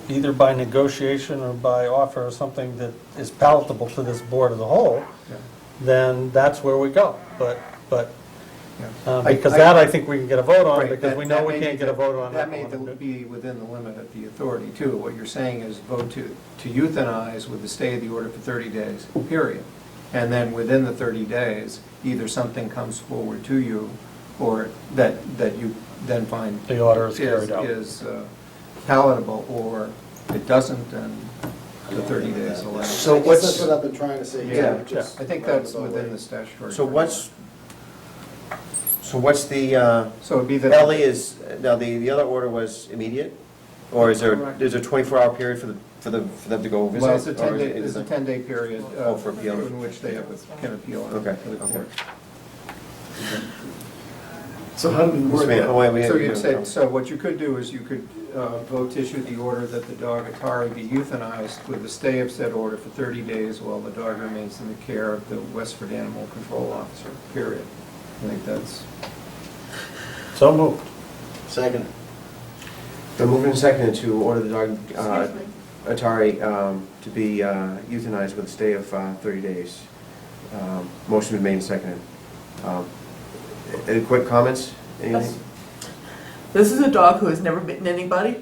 either by negotiation or by offer or something that is palatable to this board as a whole, Yeah. then that's where we go. But Yeah. because that I think we can get a vote on, Right, because we know that we may can't be get a vote on That that may one. be within the limit of the authority too. What you're saying is vote to euthanize with the stay of the order for 30 days, period. And then within the 30 days, either something comes forward to you or that you then find. The order is carried out. Is palatable, or it doesn't, then the 30 days elapsed. So I guess what's, that's what I've been trying to say. Yeah, too, just I think that's within the statutory. so what's the, So it'd be the. Ellie is, now the other order was immediate? Or is there, Correct. there's a 24-hour period for them to go visit? Well, it's a or 10-day, is it's a it- 10-day period Oh, for appeal. in which they can appeal Okay, to the court. So how do we word Wait, that? oh, wait, we So have- you'd say, so what you could do is you could vote to issue the order that the dog Atari be euthanized with a stay of said order for 30 days while the dog remains in the care of the Westford Animal Control Officer, period. I think that's, So moved. Second. The moving and seconded to order the dog, Excuse me. Atari, to be euthanized with a stay of 30 days. Motion been made and seconded. Any quick comments? Anything? This is a dog who has never bitten anybody,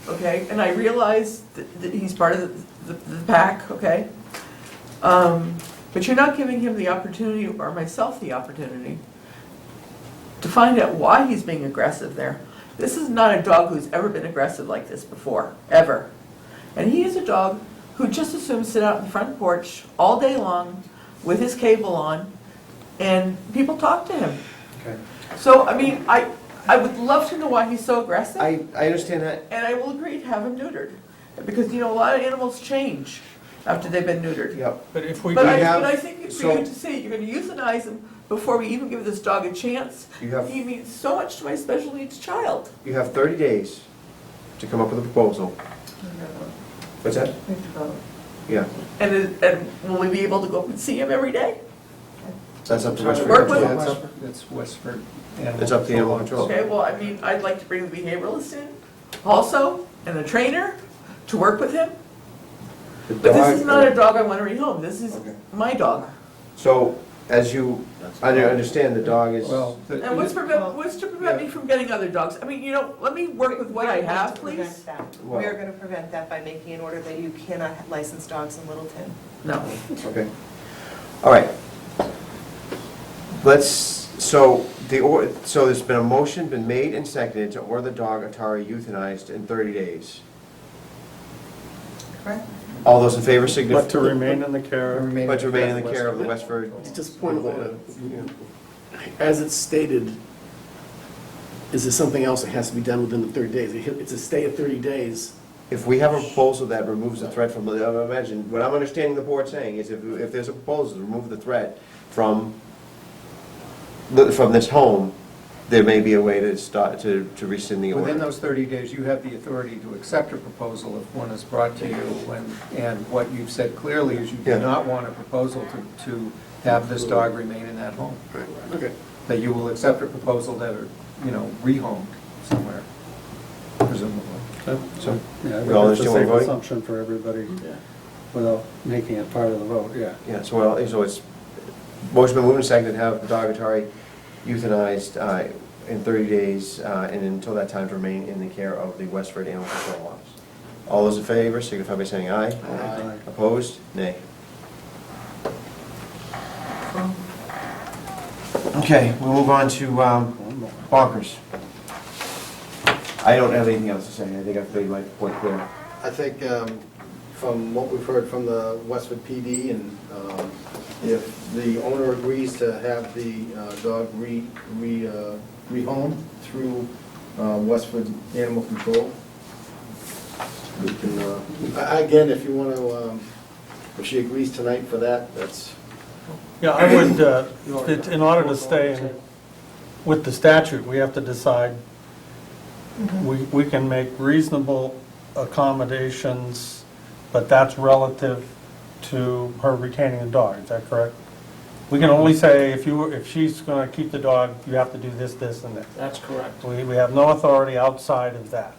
okay? And I realize that he's part of the pack, okay? But you're not giving him the opportunity, or myself the opportunity, to find out why he's being aggressive there. This is not a dog who's ever been aggressive like this before, ever. And he is a dog who just as soon sit out in the front porch all day long with his cable on, and people talk to him. Okay. So, I mean, I would love to know why he's so aggressive. I understand that. And I will agree to have him neutered, because, you know, a lot of animals change after they've been neutered. Yep. But if we But could I think for so- you to say you're gonna euthanize him before we even give this dog a chance, You have- he means so much to my special needs child. You have 30 days to come up with a proposal. What's that? Yeah, And will we be able to go up and see him every day? that's up to Westford. Work with Control. him. that's Westford Animal. It's up to the animal control. Okay, well, I mean, I'd like to bring the behavioralist in also, and the trainer, to work with him. The But this is dog- not a dog I wanna rehome, this is Okay. my dog. So, as you understand, the dog is, Well, the- And what's to prevent me from getting other dogs? I mean, you know, let me work with what I have, please. We are going to prevent that by making an order that you cannot license dogs in Littleton. No. okay. All right. So there's been a motion been made and seconded to order the dog Atari euthanized in 30 days. Correct? All those in favor signify. But to remain in the care. But to remain in the care of the Westford. Just point of order. As it's stated, is there something else that has to be done within the 30 days? It's a stay of 30 days. If we have a proposal that removes the threat from, imagine, what I'm understanding the board saying is if there's a proposal to remove the threat from this home, there may be a way to start, to rescind the order. Within those 30 days, you have the authority to accept a proposal if one is brought to you, and what you've said clearly is you Yeah. do not want a proposal to have this dog remain in that home. Okay. That you will accept a proposal that are, rehomed somewhere, presumably. So, Yeah, we all that's a understand what we're safe voting? assumption for everybody, without making it part of the vote, yeah. Yeah, so it's, motion been moved and seconded to have the dog Atari euthanized in 30 days, and until that time to remain in the care of the Westford Animal Control Office. All those in favor signify by saying aye. Aye. Opposed? Nay. Okay, we'll move on to bonkers. I don't have anything else to say. I think I've made my point clear. I think from what we've heard from the Westford PD, and if the owner agrees to have the dog rehomed through Westford Animal Control, we can, again, if you want to, if she agrees tonight for that, that's, Yeah, I would, in order to stay with the statute, we have to decide, we can make reasonable accommodations, but that's relative to her retaining the dog, is that correct? We can only say, if she's going to keep the dog, you have to do this, this, and this. That's correct. We have no authority outside of that.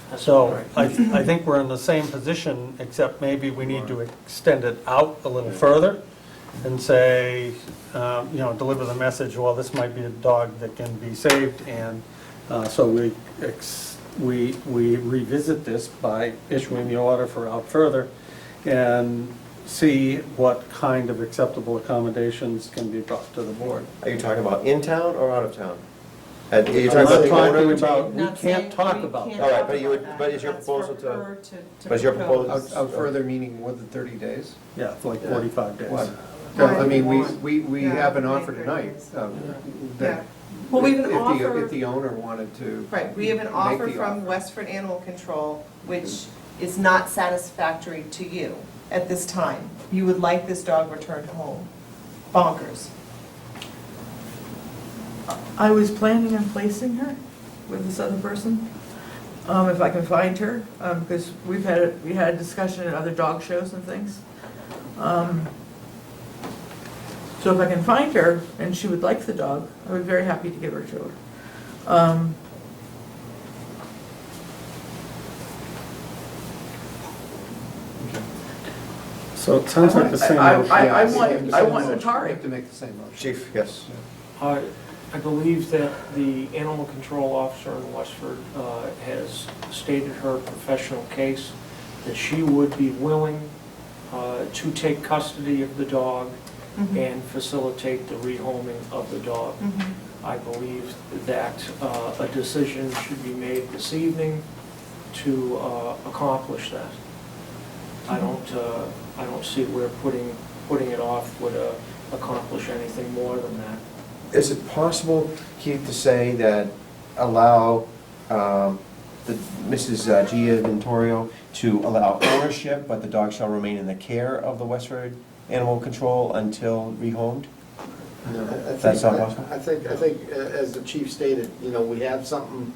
That's So correct. I think we're in the same position, except maybe we need to extend it out a little further and say, deliver the message, well, this might be a dog that can be saved, and so we revisit this by issuing the order for out further and see what kind of acceptable accommodations can be brought to the board. Are you talking about in town or out of town? You're I'm talking not about the talking owner? about, we Not saying- can't talk we about can't that. All right, talk but you would- about that. but is your That's for proposal to- her to but is your propose. proposal- Of further meaning more than 30 days? Yeah, it's like 45 days. Well, I mean, want. we Yeah, have an maybe offer 30 tonight. days. uh, Yeah. that Well, we have an if the- offer- If the owner wanted to. Right, we have an make offer the from offer. Westford Animal Control, which is not satisfactory to you at this time. You would like this dog returned home. Bonkers. I was planning on placing her with this other person, if I can find her, because we had a discussion at other dog shows and things. So if I can find her and she would like the dog, I would be very happy to give her to her. So it sounds like the same I motion. want We Atari. have to make the same motion. Chief, yes. I believe that the animal control officer in Westford has stated her professional case, that she would be willing to take custody of the dog and facilitate the rehoming of the dog. I believe that a decision should be made this evening to accomplish that. I don't see where putting it off would accomplish anything more than that. Is it possible, Keith, to say that allow Mrs. Gia Ventorio to allow ownership, but the dog shall remain in the care of the Westford Animal Control until rehomed? That's not possible? I think, as the chief stated, you know, we have something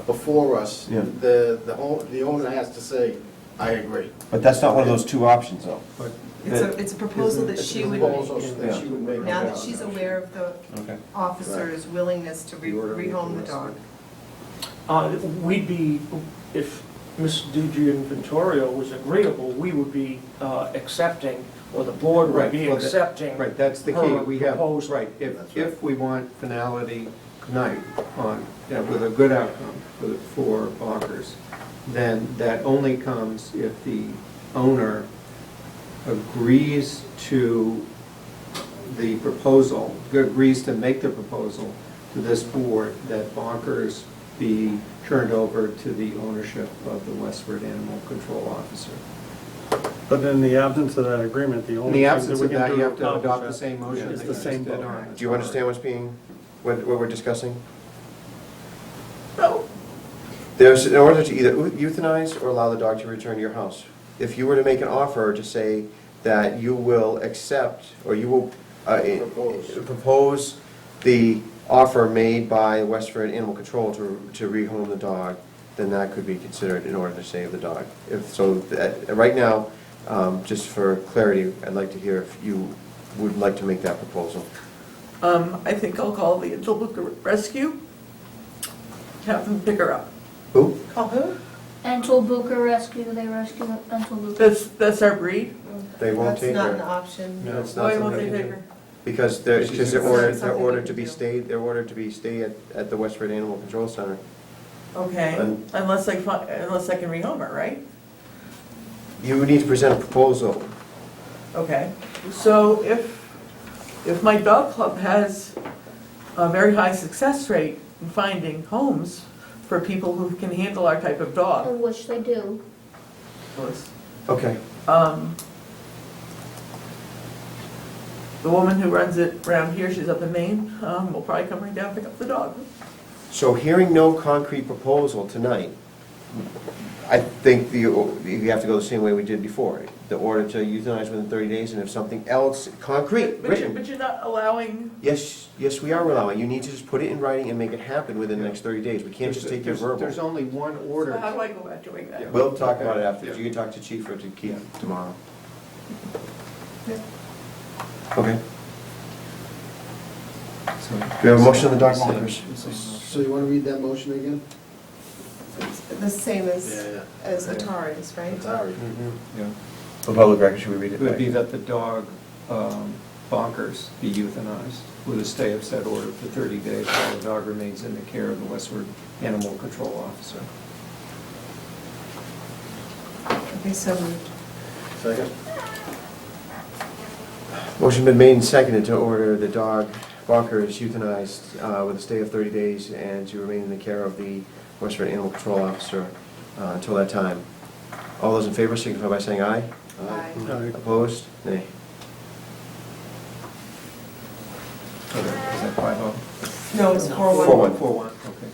before us. Yeah. The owner has to say, I agree. But that's not one of those two options, though. It's a proposal that she would Proposal make. that she would make. Now that she's aware of the Okay. officer's willingness to rehome the dog. We'd be, if Ms. DiGianventorio was agreeable, we would be accepting, or the board would be Right, well, accepting. Right, that's the key. her We have, proposal. right, if we want finality tonight on, with a good outcome for Bonkers, then that only comes if the owner agrees to the proposal, agrees to make the proposal to this board that Bonkers be turned over to the ownership of the Westford Animal Control Officer. But in the absence of that agreement, the In only the thing absence that we of can that, do you to have to adopt the accomplish same motion. It's that the you same just did vote. on Do you understand what's being, what we're discussing? No. There's, in order to either euthanize or allow the dog to return to your house. If you were to make an offer to say that you will accept, or you will propose the offer made by Westford Animal Control to rehome the dog, then that could be considered in order to save the dog. Right now, just for clarity, I'd like to hear if you would like to make that proposal. I think I'll call the Etobicoke Rescue, have them pick her up. Who? Call who? Antal Booker Rescue, they rescue Antal Booker. That's our breed. They won't take That's not an her. option. No, it's Why not won't they something. take her? Because they're Something ordered we to be can do. stayed, they're ordered to be stay at the Westford Animal Control Center. Okay, And- unless I can rehome her, right? You would need to present a proposal. Okay, so if my dog club has a very high success rate in finding homes for people who can handle our type of dog, Which they do. Okay. the woman who runs it around here, she's up in Maine, will probably come right down and pick up the dog. So hearing no concrete proposal tonight, I think you have to go the same way we did before. The order to euthanize within 30 days, and if something else concrete, written. But you're not allowing, Yes, we are allowing. You need to just put it in writing and make it happen within the next 30 days. We can't just take your verbal. There's only one so order. how do I go about doing that? We'll talk about it after. You can talk to Chief or to Keith tomorrow. Okay. So- Do we have a motion on the dog walkers? So you want to read that motion again? It's the same as Yeah. Atari's, right? Sorry. Yeah. For public record, should we read It it? would be that the dog, Bonkers, be euthanized with a stay of said order for 30 days while the dog remains in the care of the Westford Animal Control Officer. Okay, so moved. Second? Motion been made and seconded to order the dog Walker is euthanized with a stay of 30 days and to remain in the care of the Westford Animal Control Officer until that time. All those in favor signify by saying aye. Aye. Opposed? Nay. Is that 5-0? No, it's 4-1. 4-1. 4-1, okay.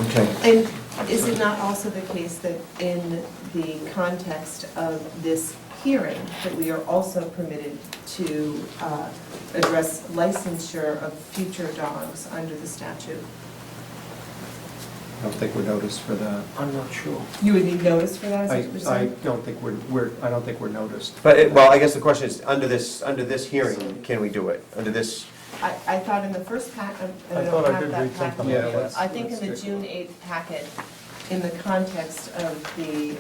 Okay. And is it not also the case that in the context of this hearing, that we are also permitted to address licensure of future dogs under the statute? I don't think we're noticed for that. I'm not sure. You would need notice for that, is that what you're I saying? don't think I don't think we're noticed. But, well, I guess the question is, under this hearing, can we do it? Under this, I thought in the first pack, I I thought don't I have did that read something packet. like that. I think in the June 8th packet, in the context of the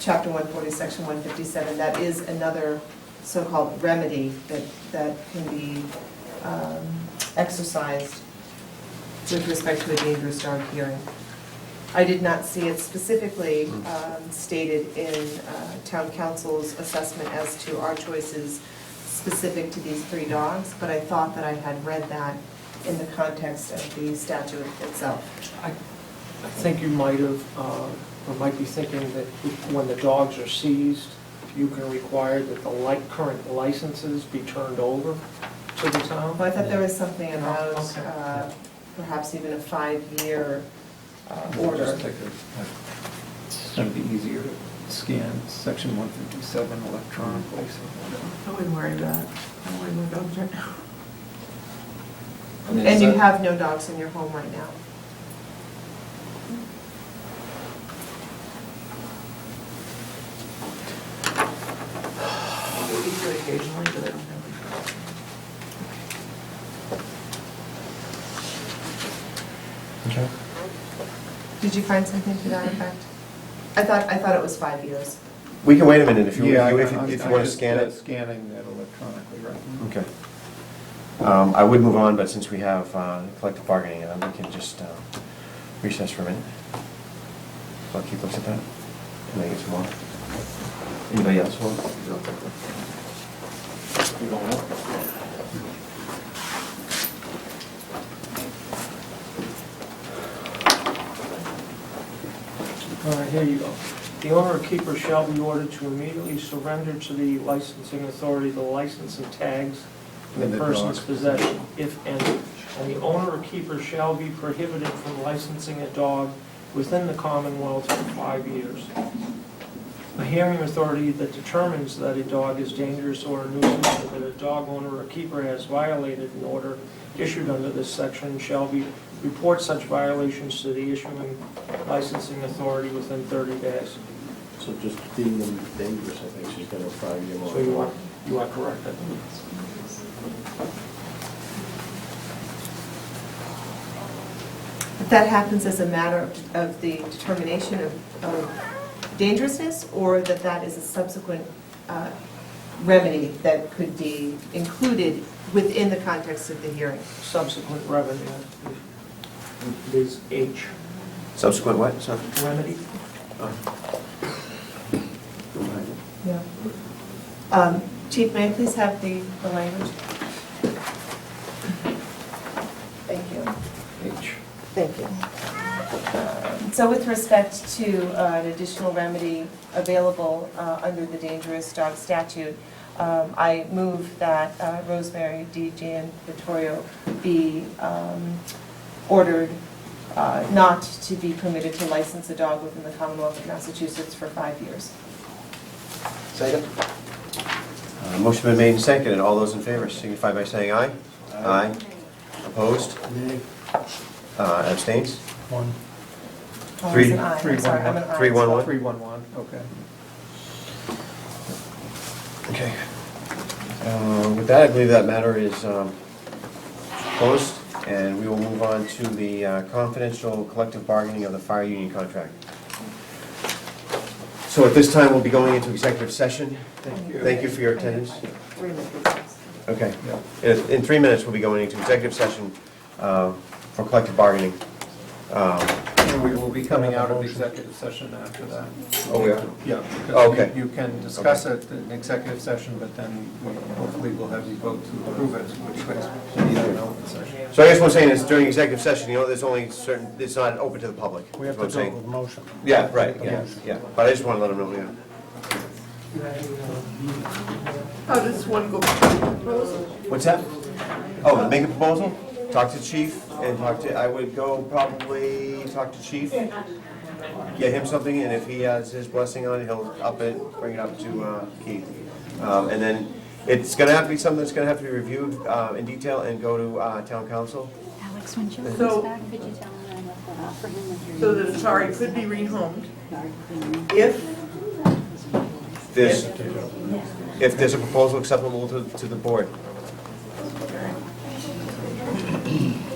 Chapter 140, Section 157, that is another so-called remedy that can be exercised with respect to a dangerous dog hearing. I did not see it specifically stated in town council's assessment as to our choices specific to these 3 dogs, but I thought that I had read that in the context of the statute itself. I think you might have, or might be thinking that when the dogs are seized, you can require that the current licenses be turned over to the town. Well, I thought there was something about Okay. perhaps even a 5-year We'll order. just take it's going to be easier to scan Section 157 electronically. I wouldn't worry about it. I don't worry about dogs right now. And you have no dogs in your home right now? It would be good occasionally, but I don't have okay. Did you find something to that effect? I thought it was 5 years. We can wait a minute if you Yeah, want to scan it. Scanning that electronically right now. Okay. I would move on, but since we have collective bargaining, we can just recess for a minute. I'll keep looks at that. And then get some more. Anybody else want? You don't want? All right, here you go. The owner or keeper shall be ordered to immediately surrender to the licensing authority the license and tags in And the the person's dog. possession, if any. And the owner or keeper shall be prohibited from licensing a dog within the Commonwealth for 5 years. A hearing authority that determines that a dog is dangerous or a nuisance or that a dog owner or keeper has violated an order issued under this section shall report such violations to the issuing licensing authority within 30 days. So just deem them dangerous, I think she's got a 5-year So you are correct. I think. If that happens as a matter of the determination of dangerousness, or that is a subsequent remedy that could be included within the context of the hearing? Subsequent revenue is H. Subsequent what? Sorry. Remedy. Yeah. Chief, may I please have the language? Thank you. H. Thank you. So with respect to an additional remedy available under the dangerous dog statute, I move that Rosemary D. Jan Vittorio be ordered not to be permitted to license a dog within the Commonwealth of Massachusetts for 5 years. Second? Motion been made and seconded. All those in favor signify by saying aye. Aye. Opposed? Nay. Abstains? 1. Oh, Three- it's an aye. I'm sorry, I'm an aye. 3-1-1. 3-1-1, okay. Okay. With that, I believe that matter is closed, and we will move on to the confidential collective bargaining of the fire union contract. So at this time, we'll be going into executive session. Thank you for your attendance. 3 minutes. Okay. In 3 minutes, we'll be going into executive session for collective bargaining. And we will be coming out of executive session after that. Oh, yeah? Yeah, Oh, because okay. you can discuss it in executive session, but then we hopefully will have you vote to approve it, which was an open session. So I guess what I'm saying is during executive session, there's only certain, it's not open to the public. We have is what to I'm do it saying. with motion. Yeah, right, yeah. But I just want to let them know, yeah. How does one go back to the proposal? What's that? Oh, make a proposal, talk to chief, and I would go probably talk to chief, get him something, and if he has his blessing on it, he'll up it, bring it up to Keith. And then it's gonna have to be something that's gonna have to be reviewed in detail and go to town council. Alex, when Joe So- comes back, could you tell him I left that off for him with your... So the Atari could be rehomed if, This, if there's a proposal acceptable to the board.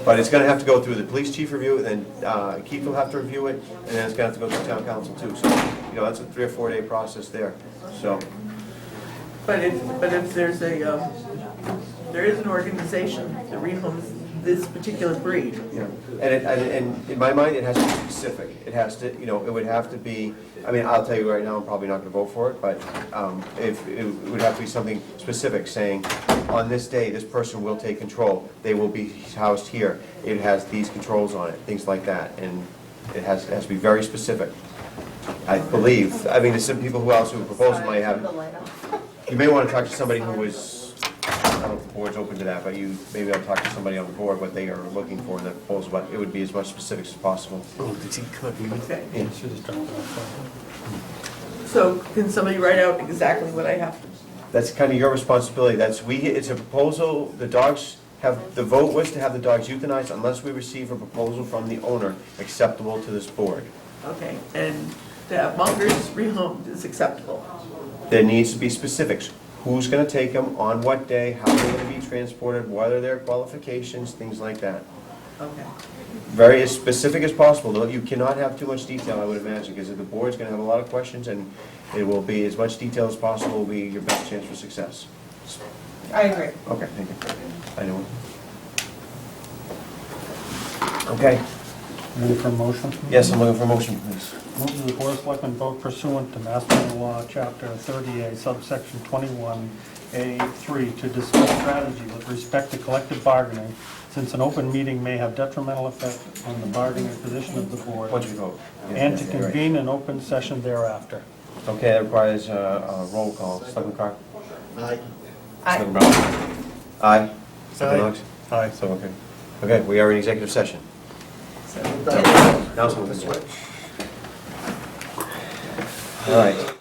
But it's gonna have to go through the police chief review, and then Keith will have to review it, and then it's gonna have to go to town council too. So, that's a 3 or 4 day process there, so. but if there's a, there is an organization that rehomes this particular breed. Yeah, and in my mind, it has to be specific. It has to, it would have to be, I'll tell you right now, I'm probably not gonna vote for it, but if, it would have to be something specific, saying, on this day, this person will take control, they will be housed here, it has these controls on it, things like that, and it has to be very specific. I believe, there's some people who else who propose might have, you may wanna talk to somebody who was, I don't know if the board's open to that, but maybe I'll talk to somebody on the board, what they are looking for in the proposal, but it would be as much specifics as possible. Oh, did he cook? Okay. Yeah. Should have dropped it off. So can somebody write out exactly what I have to? That's kind of your responsibility, it's a proposal, the vote was to have the dogs euthanized unless we receive a proposal from the owner acceptable to this board. Okay, and to have mongrels rehomed is acceptable. There needs to be specifics. Who's gonna take them, on what day, how they're gonna be transported, what are their qualifications, things like that. Okay. Very as specific as possible, though. You cannot have too much detail, I would imagine, because the board's gonna have a lot of questions, and it will be as much detail as possible will be your best chance for success. I agree. Okay, thank you. I know. Okay, Ready for motion? yes, I'm looking for a motion, please. Move that the Board of Selectmen vote pursuant to Mass General Law, Chapter 30A, subsection 21A3, to discuss strategy with respect to collective bargaining, since an open meeting may have detrimental effect on the bargaining position of the board, Once we vote. and to Yeah, you're right. convene an open session thereafter. Okay, that requires a roll call. Selectman Carr? Aye. Selectman Brown? Aye. Selectman Knox? Aye. So, okay. Okay, we are in executive session. Now someone can switch. All right.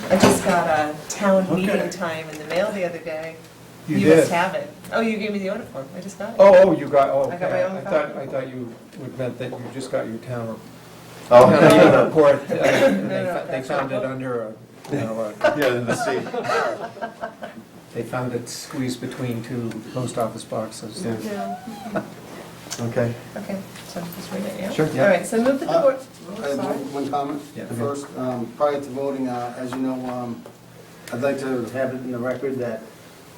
I just got a town Okay. meeting time in the mail the other day. You You did? must have it. Oh, you gave me the order form, I just got it. Oh, you got, oh, I got okay. my own I thought you would meant that you just got your town Oh, town report. No, They that's found it not- under a, you know, yeah, in the sea. they found it squeezed between two post office boxes. No. Okay. Okay, so just read it, yeah? Sure, yeah. All right, so move that the board, I have one comment. Yeah. First, prior to voting, as you know, I'd like to have it in the record that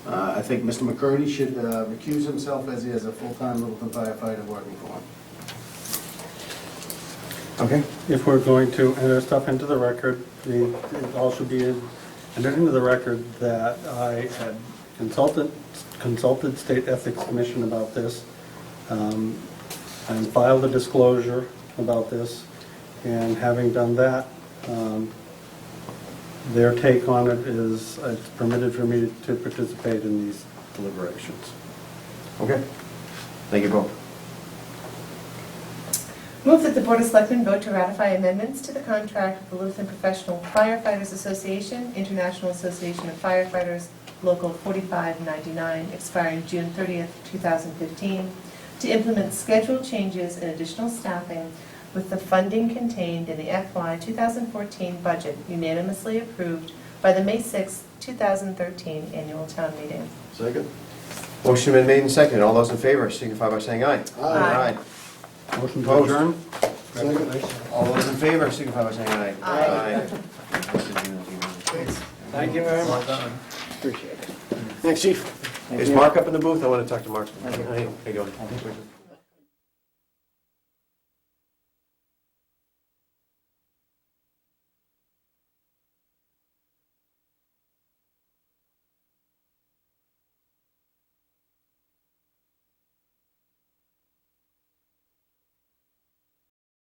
I think Mr. McCurdy should recuse himself as he has a full-time Littleton firefighter working for him. Okay. If we're going to enter stuff into the record, it all should be entered into the record that I had consulted State Ethics Commission about this, and filed a disclosure about this, and having done that, their take on it is it's permitted for me to participate in these deliberations. Okay. Thank you both. move that the Board of Selectmen vote to ratify amendments to the contract with the Littleton Professional Firefighters Association, International Association of Firefighters, Local 4599, expiring June 30th, 2015, to implement schedule changes and additional staffing with the funding contained in the FY 2014 budget unanimously approved by the May 6th, 2013 annual town meeting. Second? Motion been made and seconded. All those in favor signify by saying aye. Aye. Motion to Opposed? adjourn? Second. All those in favor signify by saying aye. Aye. Thank you very much. Appreciate it. Thanks, chief. Is Mark up in the booth? I want to talk to Mark. How you doing?